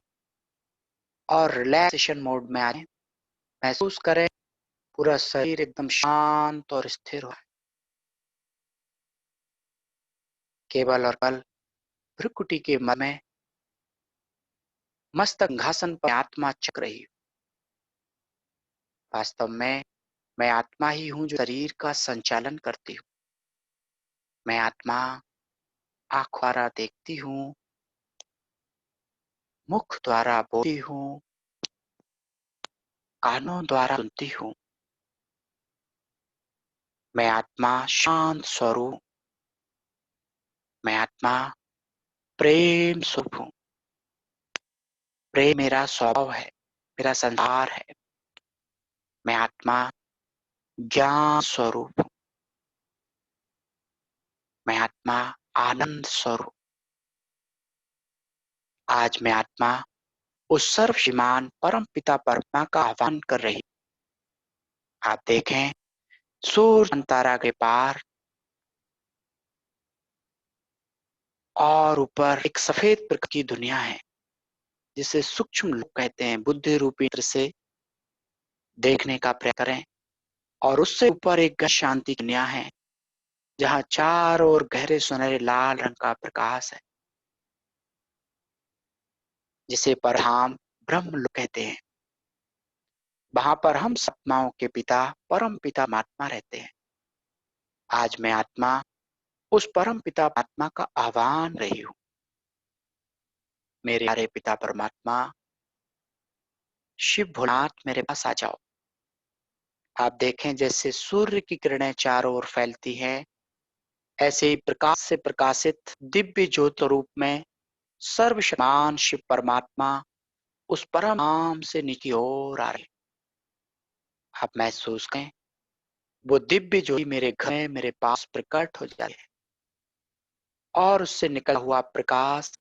और रिलैक्सेशन मोड में आ जाएं। महसूस करें पूरा शरीर एकदम शांत और स्थिर हो। केवल और केवल भ्रुकुटी के मध्य में मस्तक सिंहासन पर आत्मा चक रही हूँ। वास्तव में मैं आत्मा ही हूँ जो शरीर का संचालन करती हूँ। मैं आत्मा आँख द्वारा देखती हूँ, मुख द्वारा बोलती हूँ, कानों द्वारा सुनती हूँ। मैं आत्मा शांत स्वरूप, मैं आत्मा प्रेम स्वरूप हूँ। प्रेम मेरा स्वभाव है, मेरा संसार है। मैं आत्मा ज्ञान स्वरूप हूँ। मैं आत्मा आनंद स्वरूप। आज मैं आत्मा उस सर्वश्रीमान परम पिता परमात्मा का आह्वान कर रही। आप देखें सूर्य तारा के पार और ऊपर एक सफेद प्रकाश की दुनिया है, जिसे सूक्ष्म लोग कहते हैं। बुद्धि रूपी नेत्र से देखने का प्रयास करें और उससे ऊपर एक शांति की दुनिया है, जहां चारों ओर गहरे सुनहरे लाल रंग का प्रकाश है, जिसे परम ब्रह्म लोग कहते हैं। वहां पर हम आत्माओं के पिता परम पिता परमात्मा रहते हैं। आज मैं आत्मा उस परम पिता परमात्मा का आह्वान रही हूँ। मेरे प्यारे पिता परमात्मा शिव भोलानाथ, मेरे पास आ जाओ। आप देखें जैसे सूर्य की किरणें चारों ओर फैलती हैं, ऐसे ही प्रकाश से प्रकाशित दिव्य ज्योत रूप में सर्वशक्तिमान शिव परमात्मा उस परम नाम से नीचे ओर आ रहे। आप महसूस करें वो दिव्य ज्योति मेरे घर में, मेरे पास प्रकट हो जाए और उससे निकला हुआ प्रकाश,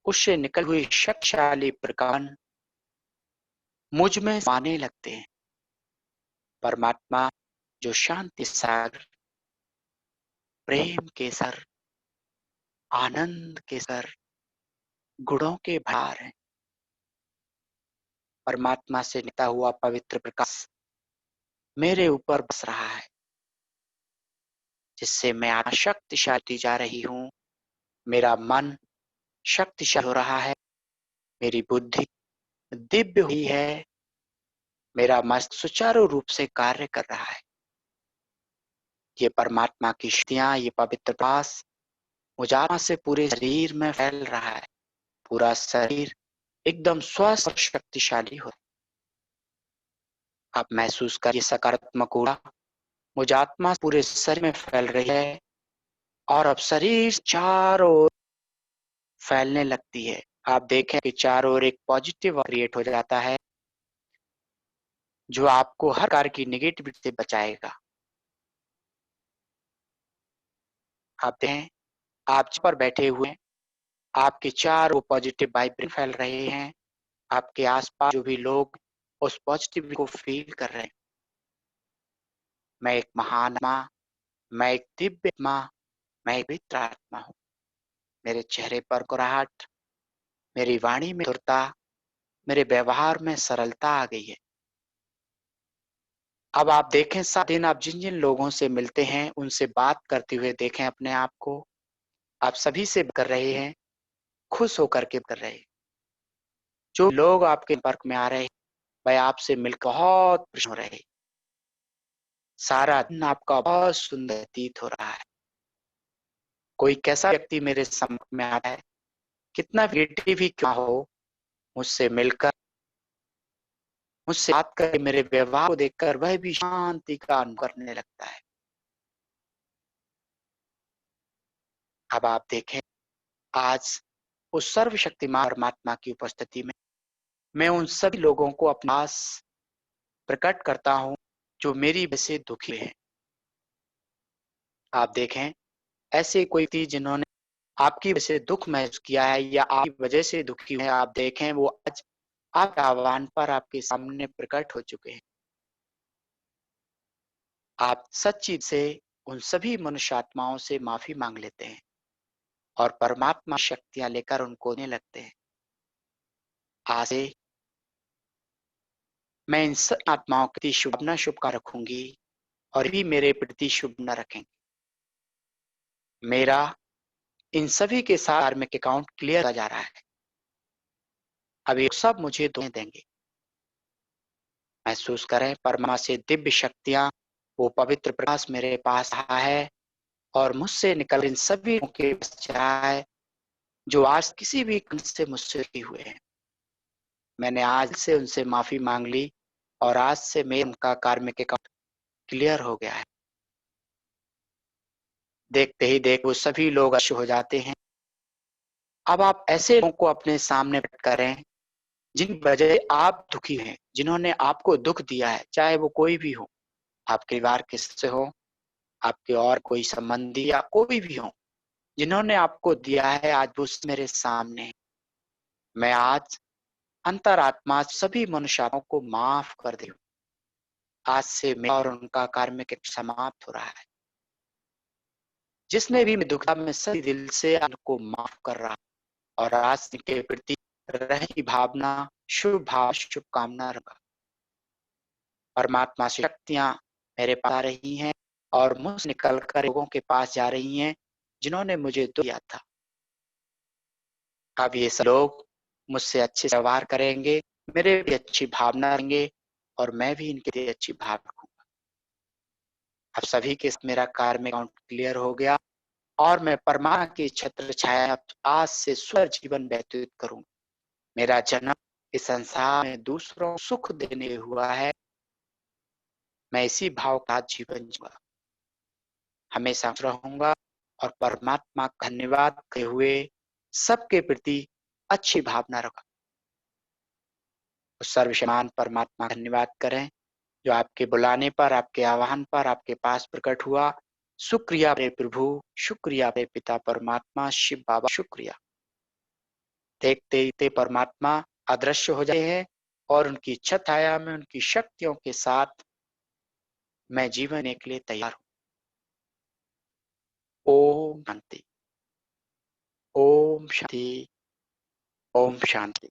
उससे निकल हुई शक्तिशाली प्रकाश मुझ में समाने लगते हैं। परमात्मा जो शांति सागर, प्रेम के सर, आनंद के सर, गुणों के भार हैं। परमात्मा से निकलता हुआ पवित्र प्रकाश मेरे ऊपर बस रहा है, जिससे मैं आत्मा शक्तिशाली जा रही हूँ। मेरा मन शक्तिशाली हो रहा है, मेरी बुद्धि दिव्य हुई है, मेरा मस्तिष्क सुचारू रूप से कार्य कर रहा है। ये परमात्मा की शक्तियां, ये पवित्र प्रकाश मुझ आत्मा से पूरे शरीर में फैल रहा है। पूरा शरीर एकदम स्वस्थ और शक्तिशाली हो। आप महसूस करिए सकारात्मक ऊर्जा मुझ आत्मा से पूरे शरीर में फैल रही है और अब शरीर चारों ओर फैलने लगती है। आप देखें कि चारों ओर एक पॉजिटिव क्रिएट हो जाता है, जो आपको हर प्रकार की नेगेटिविटी से बचाएगा। आप देखें, आप जिस पर बैठे हुए हैं, आपके चारों पॉजिटिव वाइब्रेशन फैल रहे हैं। आपके आसपास जो भी लोग उस पॉजिटिव को फील कर रहे हैं। मैं एक महान आत्मा, मैं एक दिव्य आत्मा, मैं एक पवित्र आत्मा हूँ। मेरे चेहरे पर मुस्कुराहट, मेरी वाणी में मधुरता, मेरे व्यवहार में सरलता आ गई है। अब आप देखें, सारा दिन आप जिन जिन लोगों से मिलते हैं, उनसे बात करते हुए देखें अपने आप को। आप सभी से कर रहे हैं, खुश होकर के कर रहे हैं। जो लोग आपके संपर्क में आ रहे हैं, वह आपसे मिलकर बहुत प्रसन्न हो रहे हैं। सारा दिन आपका बहुत सुंदर व्यतीत हो रहा है। कोई कैसा व्यक्ति मेरे संपर्क में आता है, कितना क्रिएटिव ही क्यों हो, मुझसे मिलकर, मुझसे बात करके, मेरे व्यवहार को देखकर वह भी शांति का अनुभव करने लगता है। अब आप देखें, आज उस सर्वशक्तिमान परमात्मा की उपस्थिति में मैं उन सभी लोगों को अपने पास प्रकट करता हूँ, जो मेरी वजह से दुखी हैं। आप देखें, ऐसे कोई व्यक्ति जिन्होंने आपकी वजह से दुख महसूस किया है या आपकी वजह से दुखी है, आप देखें वो आज आपके आह्वान पर आपके सामने प्रकट हो चुके हैं। आप सच्ची से उन सभी मनुष्य आत्माओं से माफी मांग लेते हैं और परमात्मा शक्तियां लेकर उनको देने लगते हैं। आज से मैं इन सब आत्माओं के प्रति शुभकामना रखूंगी और भी मेरे प्रति शुभकामना रखेंगे। मेरा इन सभी के साथ कार्मिक अकाउंट क्लियर जा रहा है। अब ये सब मुझे दुआएं देंगे। महसूस करें, परमात्मा से दिव्य शक्तियां, वो पवित्र प्रकाश मेरे पास रहा है और मुझसे निकल इन सभी के पास जा रहा है, जो आज किसी भी कारण से मुझसे रुके हुए हैं। मैंने आज से उनसे माफी मांग ली और आज से मेरा उनका कार्मिक अकाउंट क्लियर हो गया है। देखते ही देख वो सभी लोग अदृश्य हो जाते हैं। अब आप ऐसे लोगों को अपने सामने करें जिन वजह आप दुखी हैं, जिन्होंने आपको दुख दिया है, चाहे वो कोई भी हो, आपके परिवार के सदस्य हो, आपके और कोई संबंधी या कोई भी हो, जिन्होंने आपको दिया है, आज वो मेरे सामने है। मैं आज अंतरात्मा सभी मनुष्यों को माफ कर दे। आज से मेरा और उनका कार्मिक समाप्त हो रहा है। जिसने भी मैं दुखा, मैं सही दिल से उनको माफ कर रहा और आज के प्रति रही भावना, शुभकामना रखा। परमात्मा से शक्तियां मेरे पास आ रही हैं और मुझसे निकलकर लोगों के पास जा रही हैं, जिन्होंने मुझे दुख दिया था। अब ये सब लोग मुझसे अच्छे से व्यवहार करेंगे, मेरे भी अच्छी भावना करेंगे और मैं भी इनके लिए अच्छी भावना रखूंगा। अब सभी के साथ मेरा कार्मिक अकाउंट क्लियर हो गया और मैं परमात्मा की छत्र छाया आज से स्वर जीवन व्यतीत करूंगा। मेरा जन्म इस संसार में दूसरों को सुख देने हुआ है। मैं इसी भाव का जीवन जीऊंगा, हमेशा रहूंगा और परमात्मा का धन्यवाद करते हुए सबके प्रति अच्छी भावना रखा। उस सर्वशक्तिमान परमात्मा का धन्यवाद करें, जो आपके बुलाने पर, आपके आह्वान पर आपके पास प्रकट हुआ। शुक्रिया मेरे प्रभु, शुक्रिया मेरे पिता परमात्मा शिव बाबा, शुक्रिया। देखते देखते परमात्मा अदृश्य हो जाते हैं और उनकी छत छाया में उनकी शक्तियों के साथ मैं जीवन जीने के लिए तैयार हूं। ओम शांति, ओम शांति, ओम शांति।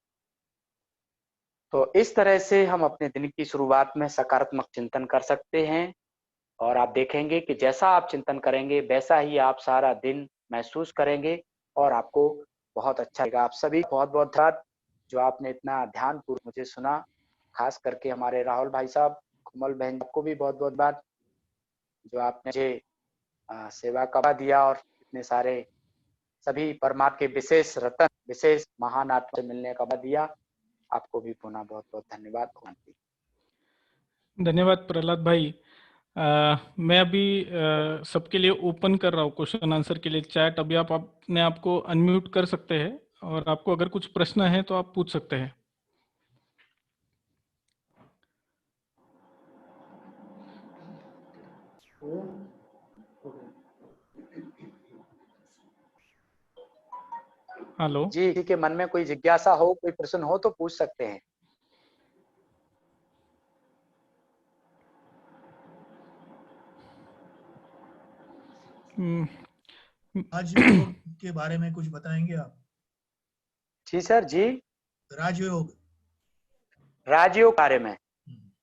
तो इस तरह से हम अपने दिन की शुरुआत में सकारात्मक चिंतन कर सकते हैं और आप देखेंगे कि जैसा आप चिंतन करेंगे वैसा ही आप सारा दिन महसूस करेंगे और आपको बहुत अच्छा लगेगा। आप सभी बहुत बहुत धन्यवाद जो आपने इतना ध्यानपूर्वक मुझे सुना, खास करके हमारे राहुल भाई साहब, कोमल बहन को भी बहुत बहुत धन्यवाद जो आपने मुझे सेवा का दिया और इतने सारे सभी परमात्मा के विशेष रतन, विशेष महान आत्मा से मिलने का दिया। आपको भी पुनः बहुत बहुत धन्यवाद। धन्यवाद प्रहलाद भाई। मैं अभी सबके लिए ओपन कर रहा हूँ क्वेश्चन आंसर के लिए चैट। अभी आप अपने आप को अनम्यूट कर सकते हैं और आपको अगर कुछ प्रश्न है तो आप पूछ सकते हैं। हेलो जी, किसी के मन में कोई जिज्ञासा हो, कोई प्रश्न हो तो पूछ सकते हैं। राजयोग के बारे में कुछ बताएंगे आप? जी सर जी। राजयोग, राजयोग बारे में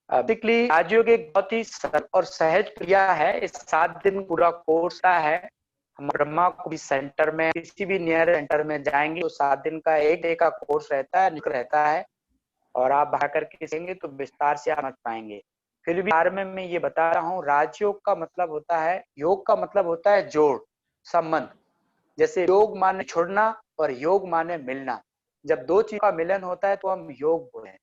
बेसिकली राजयोग एक बहुत ही सरल और सहज क्रिया है। इस 7 दिन पूरा कोर्स का है। हम ब्रह्मा को भी सेंटर में किसी भी नियर सेंटर में जाएंगे तो 7 दिन का एक डे का कोर्स रहता है और आप बाहर करके सीखेंगे तो विस्तार से समझ पाएंगे। फिर भी बारे में मैं ये बता रहा हूँ, राजयोग का मतलब होता है, योग का मतलब होता है जोड़, संबंध। जैसे योग माने छोड़ना और योग माने मिलना। जब दो चीज का मिलन होता है तो हम योग बोलते हैं।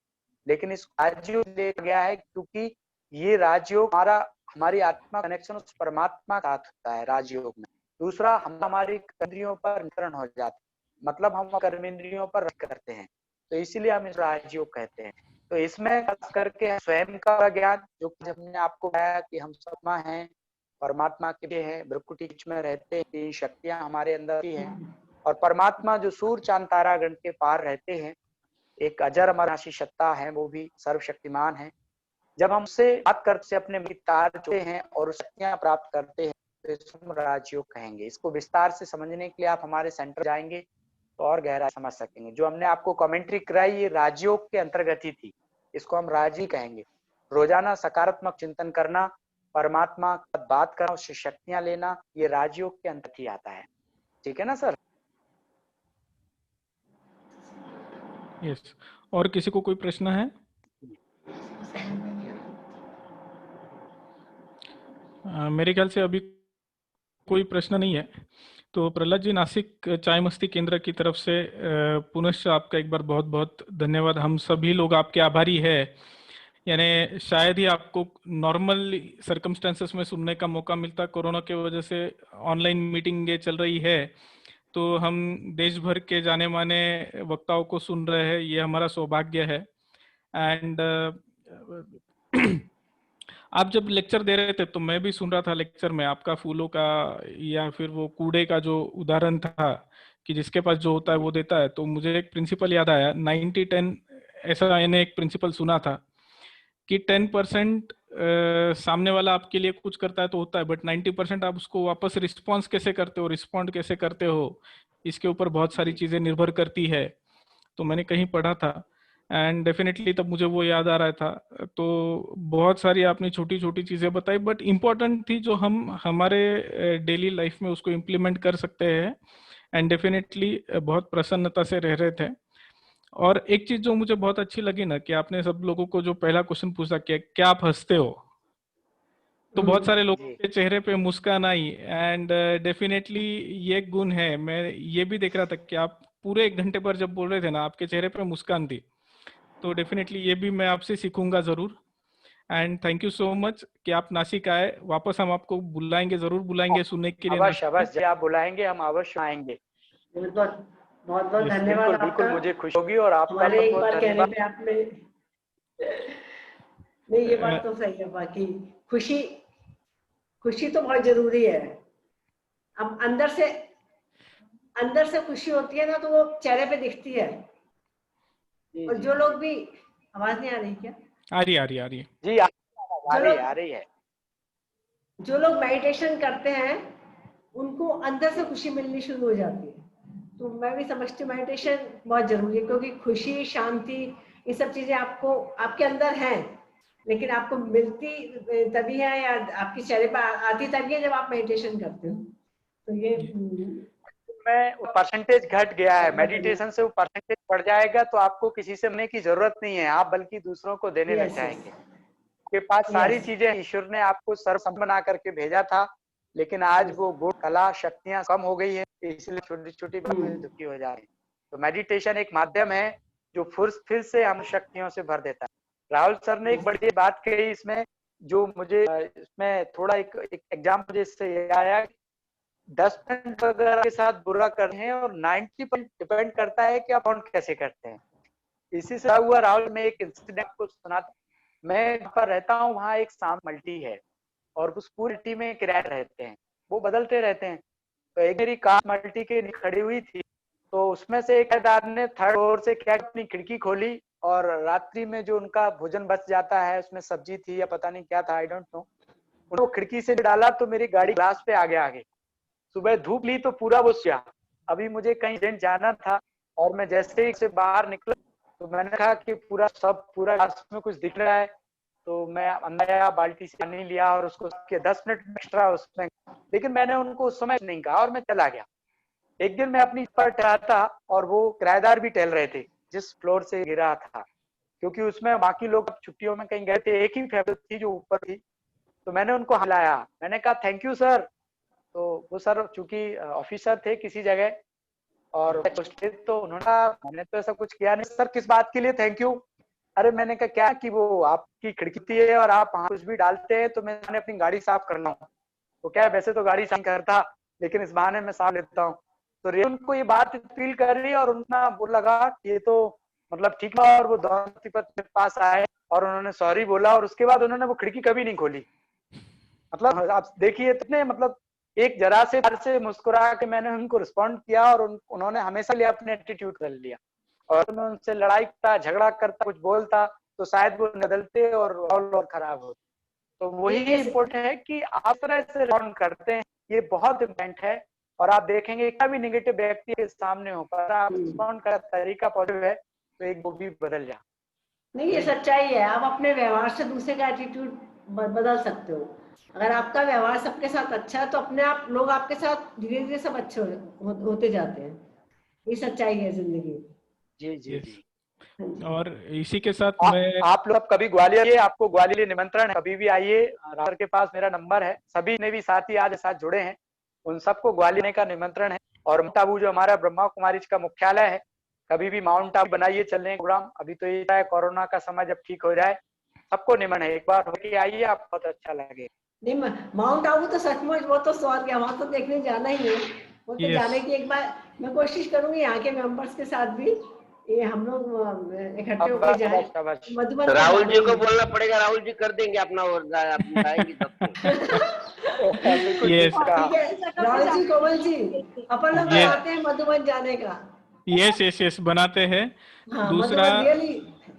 लेकिन इस राजयोग लिया गया है क्योंकि ये राजयोग हमारी आत्मा कनेक्शन उस परमात्मा का होता है राजयोग में। दूसरा, हम हमारी इंद्रियों पर नियंत्रण हो जाते हैं, मतलब हम कर्मेंद्रियों पर करते हैं, तो इसीलिए हम इस राजयोग कहते हैं। तो इसमें खास करके स्वयं का ज्ञान, जो हमने आपको बताया कि हम आत्मा हैं, परमात्मा के हैं, भ्रुकुटी बीच में रहते हैं, तीन शक्तियां हमारे अंदर ही हैं और परमात्मा जो सूर्य चांद तारागण के पार रहते हैं, एक अजर अमरनाशी सत्ता है, वो भी सर्वशक्तिमान है। जब हम उससे बात करते अपने तार जोड़ते हैं और शक्तियां प्राप्त करते हैं तो इसको हम राजयोग कहेंगे। इसको विस्तार से समझने के लिए आप हमारे सेंटर जाएंगे तो और गहरा समझ सकेंगे। जो हमने आपको कमेंट्री कराई ये राजयोग के अंतर्गत ही थी, इसको हम राज ही कहेंगे। रोजाना सकारात्मक चिंतन करना, परमात्मा का बात करना, उससे शक्तियां लेना, ये राजयोग के अंतर्गत ही आता है। ठीक है ना सर? यस। और किसी को कोई प्रश्न है? मेरे ख्याल से अभी कोई प्रश्न नहीं है। तो प्रहलाद जी, नासिक चाय मस्ती केंद्र की तरफ से पुनश्च आपका एक बार बहुत बहुत धन्यवाद। हम सभी लोग आपके आभारी है। यानी शायद ही आपको नॉर्मल सर्कमस्टेंसेस में सुनने का मौका मिलता। कोरोना के वजह से ऑनलाइन मीटिंग ये चल रही है तो हम देश भर के जाने माने वक्ताओं को सुन रहे हैं, ये हमारा सौभाग्य है। एंड आप जब लेक्चर दे रहे थे तो मैं भी सुन रहा था लेक्चर में आपका फूलों का या फिर वो कूड़े का जो उदाहरण था कि जिसके पास जो होता है वो देता है, तो मुझे एक प्रिंसिपल याद आया 90-10। ऐसा मैंने एक प्रिंसिपल सुना था कि 10% सामने वाला आपके लिए कुछ करता है तो होता है, बट 90% आप उसको वापस रिस्पॉन्स कैसे करते हो, रिस्पॉन्ड कैसे करते हो, इसके ऊपर बहुत सारी चीजें निर्भर करती है। तो मैंने कहीं पढ़ा था एंड डेफिनेटली तब मुझे वो याद आ रहा था। तो बहुत सारी आपने छोटी छोटी चीजें बताई बट इम्पोर्टेंट थी जो हम हमारे डेली लाइफ में उसको इम्प्लीमेंट कर सकते हैं एंड डेफिनेटली बहुत प्रसन्नता से रह रहे थे। और एक चीज जो मुझे बहुत अच्छी लगी ना कि आपने सब लोगों को जो पहला क्वेश्चन पूछा कि क्या आप हंसते हो, तो बहुत सारे लोगों के चेहरे पे मुस्कान आई एंड डेफिनेटली ये गुण है। मैं ये भी देख रहा था कि आप पूरे 1 घंटे पर जब बोल रहे थे ना आपके चेहरे पे मुस्कान थी। तो डेफिनेटली ये भी मैं आपसे सीखूंगा जरूर। And thank you so much कि आप नासिक आए। वापस हम आपको बुलाएंगे, जरूर बुलाएंगे सुनने के लिए। अवश्य अवश्य, आप बुलाएंगे हम अवश्य आएंगे। बहुत बहुत Yes, धन्यवाद बिल्कुल बिल्कुल, आपका। मुझे खुशी होगी और आपका हमारे बहुत एक बहुत बार कहने धन्यवाद। पे आपने नहीं, ये बात तो सही है। बाकी खुशी खुशी तो बहुत जरूरी है। अब अंदर से खुशी होती है ना तो वो चेहरे पे दिखती है। और जो लोग भी आवाज नहीं आ रही क्या? आ रही आ रही है। जी आ रही है। जो लोग मेडिटेशन करते हैं उनको अंदर से खुशी मिलनी शुरू हो जाती है। तो मैं भी समझती हूँ मेडिटेशन बहुत जरूरी है, क्योंकि खुशी, शांति, ये सब चीजें आपको आपके अंदर हैं, लेकिन आपको मिलती तभी है या आपके चेहरे पर आती तभी है जब आप मेडिटेशन करते हो। तो ये में परसेंटेज घट गया है, मेडिटेशन से वो परसेंटेज बढ़ जाएगा तो आपको किसी से मिलने की जरूरत नहीं है, आप बल्कि दूसरों को देने लग जाएंगे। आपके पास सारी चीजें ईश्वर ने आपको सर्वसम्पन्न बना करके भेजा था, लेकिन आज वो गुण, कला, शक्तियां कम हो गई है, इसलिए छोटी छोटी बातों में दुखी हो जा रहे हैं। तो मेडिटेशन एक माध्यम है जो फिर से हम शक्तियों से भर देता है। राहुल सर ने एक बड़ी बात कही इसमें, जो मुझे इसमें थोड़ा एक एग्जाम मुझे इससे ये आया, 10% वगैरह के साथ बुरा कर रहे हैं और 90% डिपेंड करता है कि आप ऑन कैसे करते हैं। इसी से हुआ राहुल, में एक इंसिडेंट को सुना। मैं जहाँ पर रहता हूँ वहाँ एक शाम मल्टी है और उस पूरी मल्टी में किराए रहते हैं, वो बदलते रहते हैं। तो एक मेरी कार मल्टी के खड़ी हुई थी, तो उसमें से एक किराएदार ने 3rd फ्लोर से क्या अपनी खिड़की खोली और रात्रि में जो उनका भोजन बच जाता है, उसमें सब्जी थी या पता नहीं क्या था, आई डोंट नो, उनको खिड़की से डाला तो मेरी गाड़ी ग्लास पे आगे। सुबह धूप ली तो पूरा वो गया। अभी मुझे कहीं अर्जेंट जाना था और मैं जैसे ही से बाहर निकला तो मैंने कहा कि पूरा ग्लास में कुछ दिख रहा है, तो मैं अंदर आया, बाल्टी से पानी लिया और उसको 10 मिनट एक्स्ट्रा उसमें, लेकिन मैंने उनको उस समय नहीं कहा और मैं चला गया। एक दिन मैं अपनी पर टहला था और वो किराएदार भी टहल रहे थे जिस फ्लोर से गिरा था, क्योंकि उसमें बाकी लोग छुट्टियों में कहीं गए थे, एक ही फैमिली थी जो ऊपर थी। तो मैंने उनको हिलाया, मैंने कहा थैंक यू सर। तो वो सर चूंकि ऑफिसर थे किसी जगह और तो उन्होंने कहा मैंने तो ऐसा कुछ किया नहीं सर, किस बात के लिए थैंक यू? अरे मैंने कहा क्या कि वो आपकी खिड़की है और आप वहां कुछ भी डालते हैं तो मैंने अपनी गाड़ी साफ करना हूँ। तो क्या है, वैसे तो गाड़ी साफ करता, लेकिन इस बहाने मैं साफ लेता हूँ। तो रे उनको ये बात फील कर रही और उनका वो लगा ये तो मतलब ठीक है, और वो दोनों मेरे पास आए और उन्होंने सॉरी बोला और उसके बाद उन्होंने वो खिड़की कभी नहीं खोली। मतलब आप देखिए इतने मतलब एक जरा से बार से मुस्कुरा के मैंने उनको रिस्पॉन्ड किया और उन्होंने हमेशा लिए अपने एटीट्यूड कर लिया। और मैं उनसे लड़ाई करता, झगड़ा करता, कुछ बोलता तो शायद वो बदलते और खराब होते। तो वही इम्पोर्टेंट है कि आप तरह से रिस्पॉन्ड करते हैं, ये बहुत इम्पोर्टेंट है। और आप देखेंगे क्या भी नेगेटिव व्यक्ति के सामने हो पर आप रिस्पॉन्ड का तरीका पॉजिटिव है तो एक वो भी बदल जाए। नहीं, ये सच्चाई है। आप अपने व्यवहार से दूसरे का एटीट्यूड बदल सकते हो। अगर आपका व्यवहार सबके साथ अच्छा है तो अपने आप लोग आपके साथ धीरे धीरे सब अच्छे होते जाते हैं। ये सच्चाई है जिंदगी। जी जी जी। और इसी के साथ मैं आप लोग कभी ग्वालियर, आपको ग्वालियर निमंत्रण है, कभी भी आइए। राहुल के पास मेरा नंबर है, सभी ने भी साथी आज साथ जुड़े हैं, उन सबको ग्वालियर का निमंत्रण है। और माउंट आबू जो हमारा ब्रह्मा कुमारी का मुख्यालय है, कभी भी माउंट आबू बनाइए, चलने प्रोग्राम। अभी तो ये है कोरोना का समय, जब ठीक हो जाए सबको निमंत्रण है, एक बार होके आइए, आप बहुत अच्छा लगे। नहीं, माउंट आबू तो सचमुच वो तो स्वर्ग है, वहां तो देखने जाना ही है। वो तो जाने की एक बार मैं कोशिश करूंगी यहाँ के मेंबर्स के साथ भी, ये हम लोग इकट्ठे होकर जाएं। मधुबन राहुल जी को बोलना पड़ेगा, राहुल जी कर देंगे अपना और जाएंगे तब राहुल जी, कोमल जी, अपन लोग बनाते हैं मधुबन जाने का। यस बनाते हैं। हाँ, दूसरा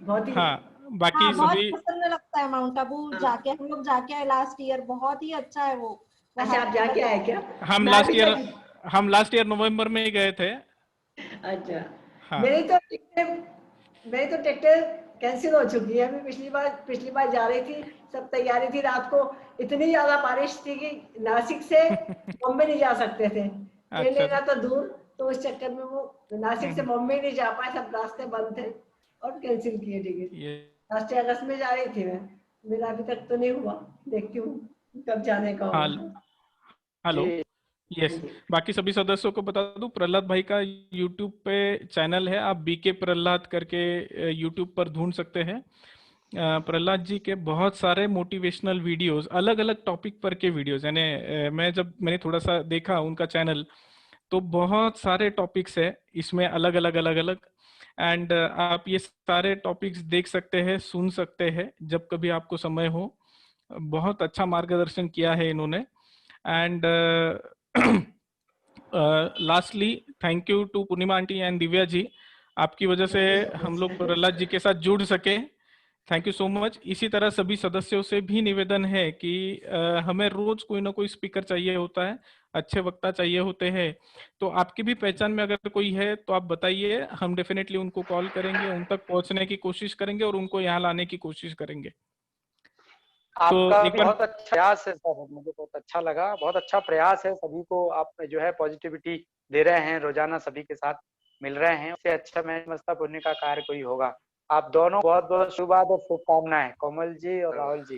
बहुत ही बाकी बहुत सभी पसंद लगता है माउंट आबू जाके। हम लोग जाके आए लास्ट ईयर, बहुत ही अच्छा है वो। अच्छा, आप जाके आए क्या? हम लास्ट ईयर नवंबर में ही गए थे। अच्छा। हाँ। मेरी तो टिकटें कैंसिल हो चुकी है। मैं पिछली बार जा रही थी, सब तैयारी थी, रात को इतनी ज्यादा बारिश थी कि नासिक से बॉम्बे नहीं जा सकते थे। ट्रेन लेना तो दूर, तो उस चक्कर में वो नासिक से बॉम्बे नहीं जा पाए, सब रास्ते बंद थे और कैंसिल किए टिकट। लास्ट अगस्त में जा रही थी मैं, मेरा अभी तक तो नहीं हुआ, देखती हूँ कब जाने का होगा। Hello, yes. बाकी सभी सदस्यों को बता दूं, प्रहलाद भाई का यूट्यूब पे चैनल है, आप बीके प्रहलाद करके यूट्यूब पर ढूंढ सकते हैं। प्रहलाद जी के बहुत सारे मोटिवेशनल वीडियोस, अलग अलग टॉपिक पर के वीडियोस, यानी मैंने थोड़ा सा देखा उनका चैनल, तो बहुत सारे टॉपिक्स है इसमें, अलग अलग। एंड आप ये सारे टॉपिक्स देख सकते हैं, सुन सकते हैं जब कभी आपको समय हो। बहुत अच्छा मार्गदर्शन किया है इन्होंने। And lastly thank you to Purnima aunty and Divya ji, आपकी वजह से हम लोग प्रहलाद जी के साथ जुड़ सके थैंक यू सो मच। इसी तरह सभी सदस्यों से भी निवेदन है कि हमें रोज कोई ना कोई स्पीकर चाहिए होता है, अच्छे वक्ता चाहिए होते हैं। तो आपकी भी पहचान में अगर कोई है तो आप बताइए, हम डेफिनेटली उनको कॉल करेंगे, उन तक पहुंचने की कोशिश करेंगे और उनको यहाँ लाने की कोशिश करेंगे। आपका एक भी बार बहुत अच्छा प्रयास है सर, मुझे बहुत अच्छा लगा, बहुत अच्छा प्रयास है। सभी को आप जो है पॉजिटिविटी दे रहे हैं, रोजाना सभी के साथ मिल रहे हैं, उससे अच्छा मैं समझता पुण्य का कार्य कोई होगा। आप दोनों बहुत बहुत शुभकामनाएं और शुभकामनाएं, कोमल जी और राहुल जी।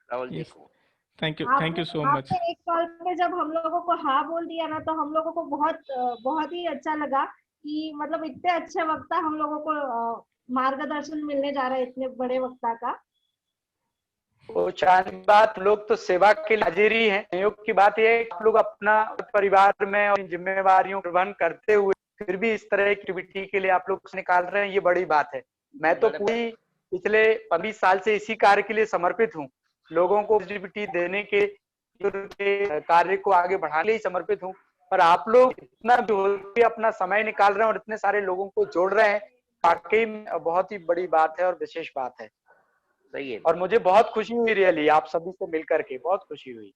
राहुल जी यस, को थैंक यू आपने सो मच। आपने एक कॉल पे जब हम लोगों को हाँ बोल दिया ना, तो हम लोगों को बहुत ही अच्छा लगा कि मतलब इतने अच्छे वक्ता हम लोगों को मार्गदर्शन मिलने जा रहा है इतने बड़े वक्ता का। वो चाहने की बात, लोग तो सेवा के लिए हाजिर ही हैं। संयोग की बात यह है कि आप लोग अपना परिवार में और जिम्मेवारियों को वहन करते हुए फिर भी इस तरह की एक्टिविटी के लिए आप लोग निकाल रहे हैं, ये बड़ी बात है। मैं तो पूरी पिछले 20 साल से इसी कार्य के लिए समर्पित हूँ, लोगों को पॉजिटिविटी देने के कार्य को आगे बढ़ाने के लिए समर्पित हूँ। पर आप लोग इतना भी अपना समय निकाल रहे हैं और इतने सारे लोगों को जोड़ रहे हैं, वाकई बहुत ही बड़ी बात है और विशेष बात है। सही है। और मुझे बहुत खुशी हुई, रियली आप सभी से मिलकर के बहुत खुशी हुई।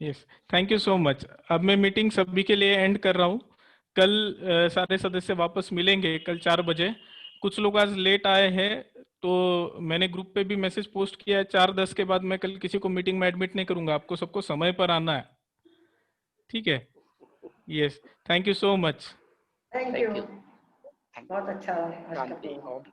Yes, thank you so much. अब मैं मीटिंग सभी के लिए एंड कर रहा हूँ। कल सारे सदस्य वापस मिलेंगे कल 4 बजे। कुछ लोग आज लेट आए हैं, तो मैंने ग्रुप पे भी मैसेज पोस्ट किया है, 4:10 के बाद मैं कल किसी को मीटिंग में एडमिट नहीं करूंगा, आपको सबको समय पर आना है, ठीक है? Yes, thank you so much. Thank thank you, you. बहुत अच्छा रहा आज का शांति प्रोग्राम। ओम।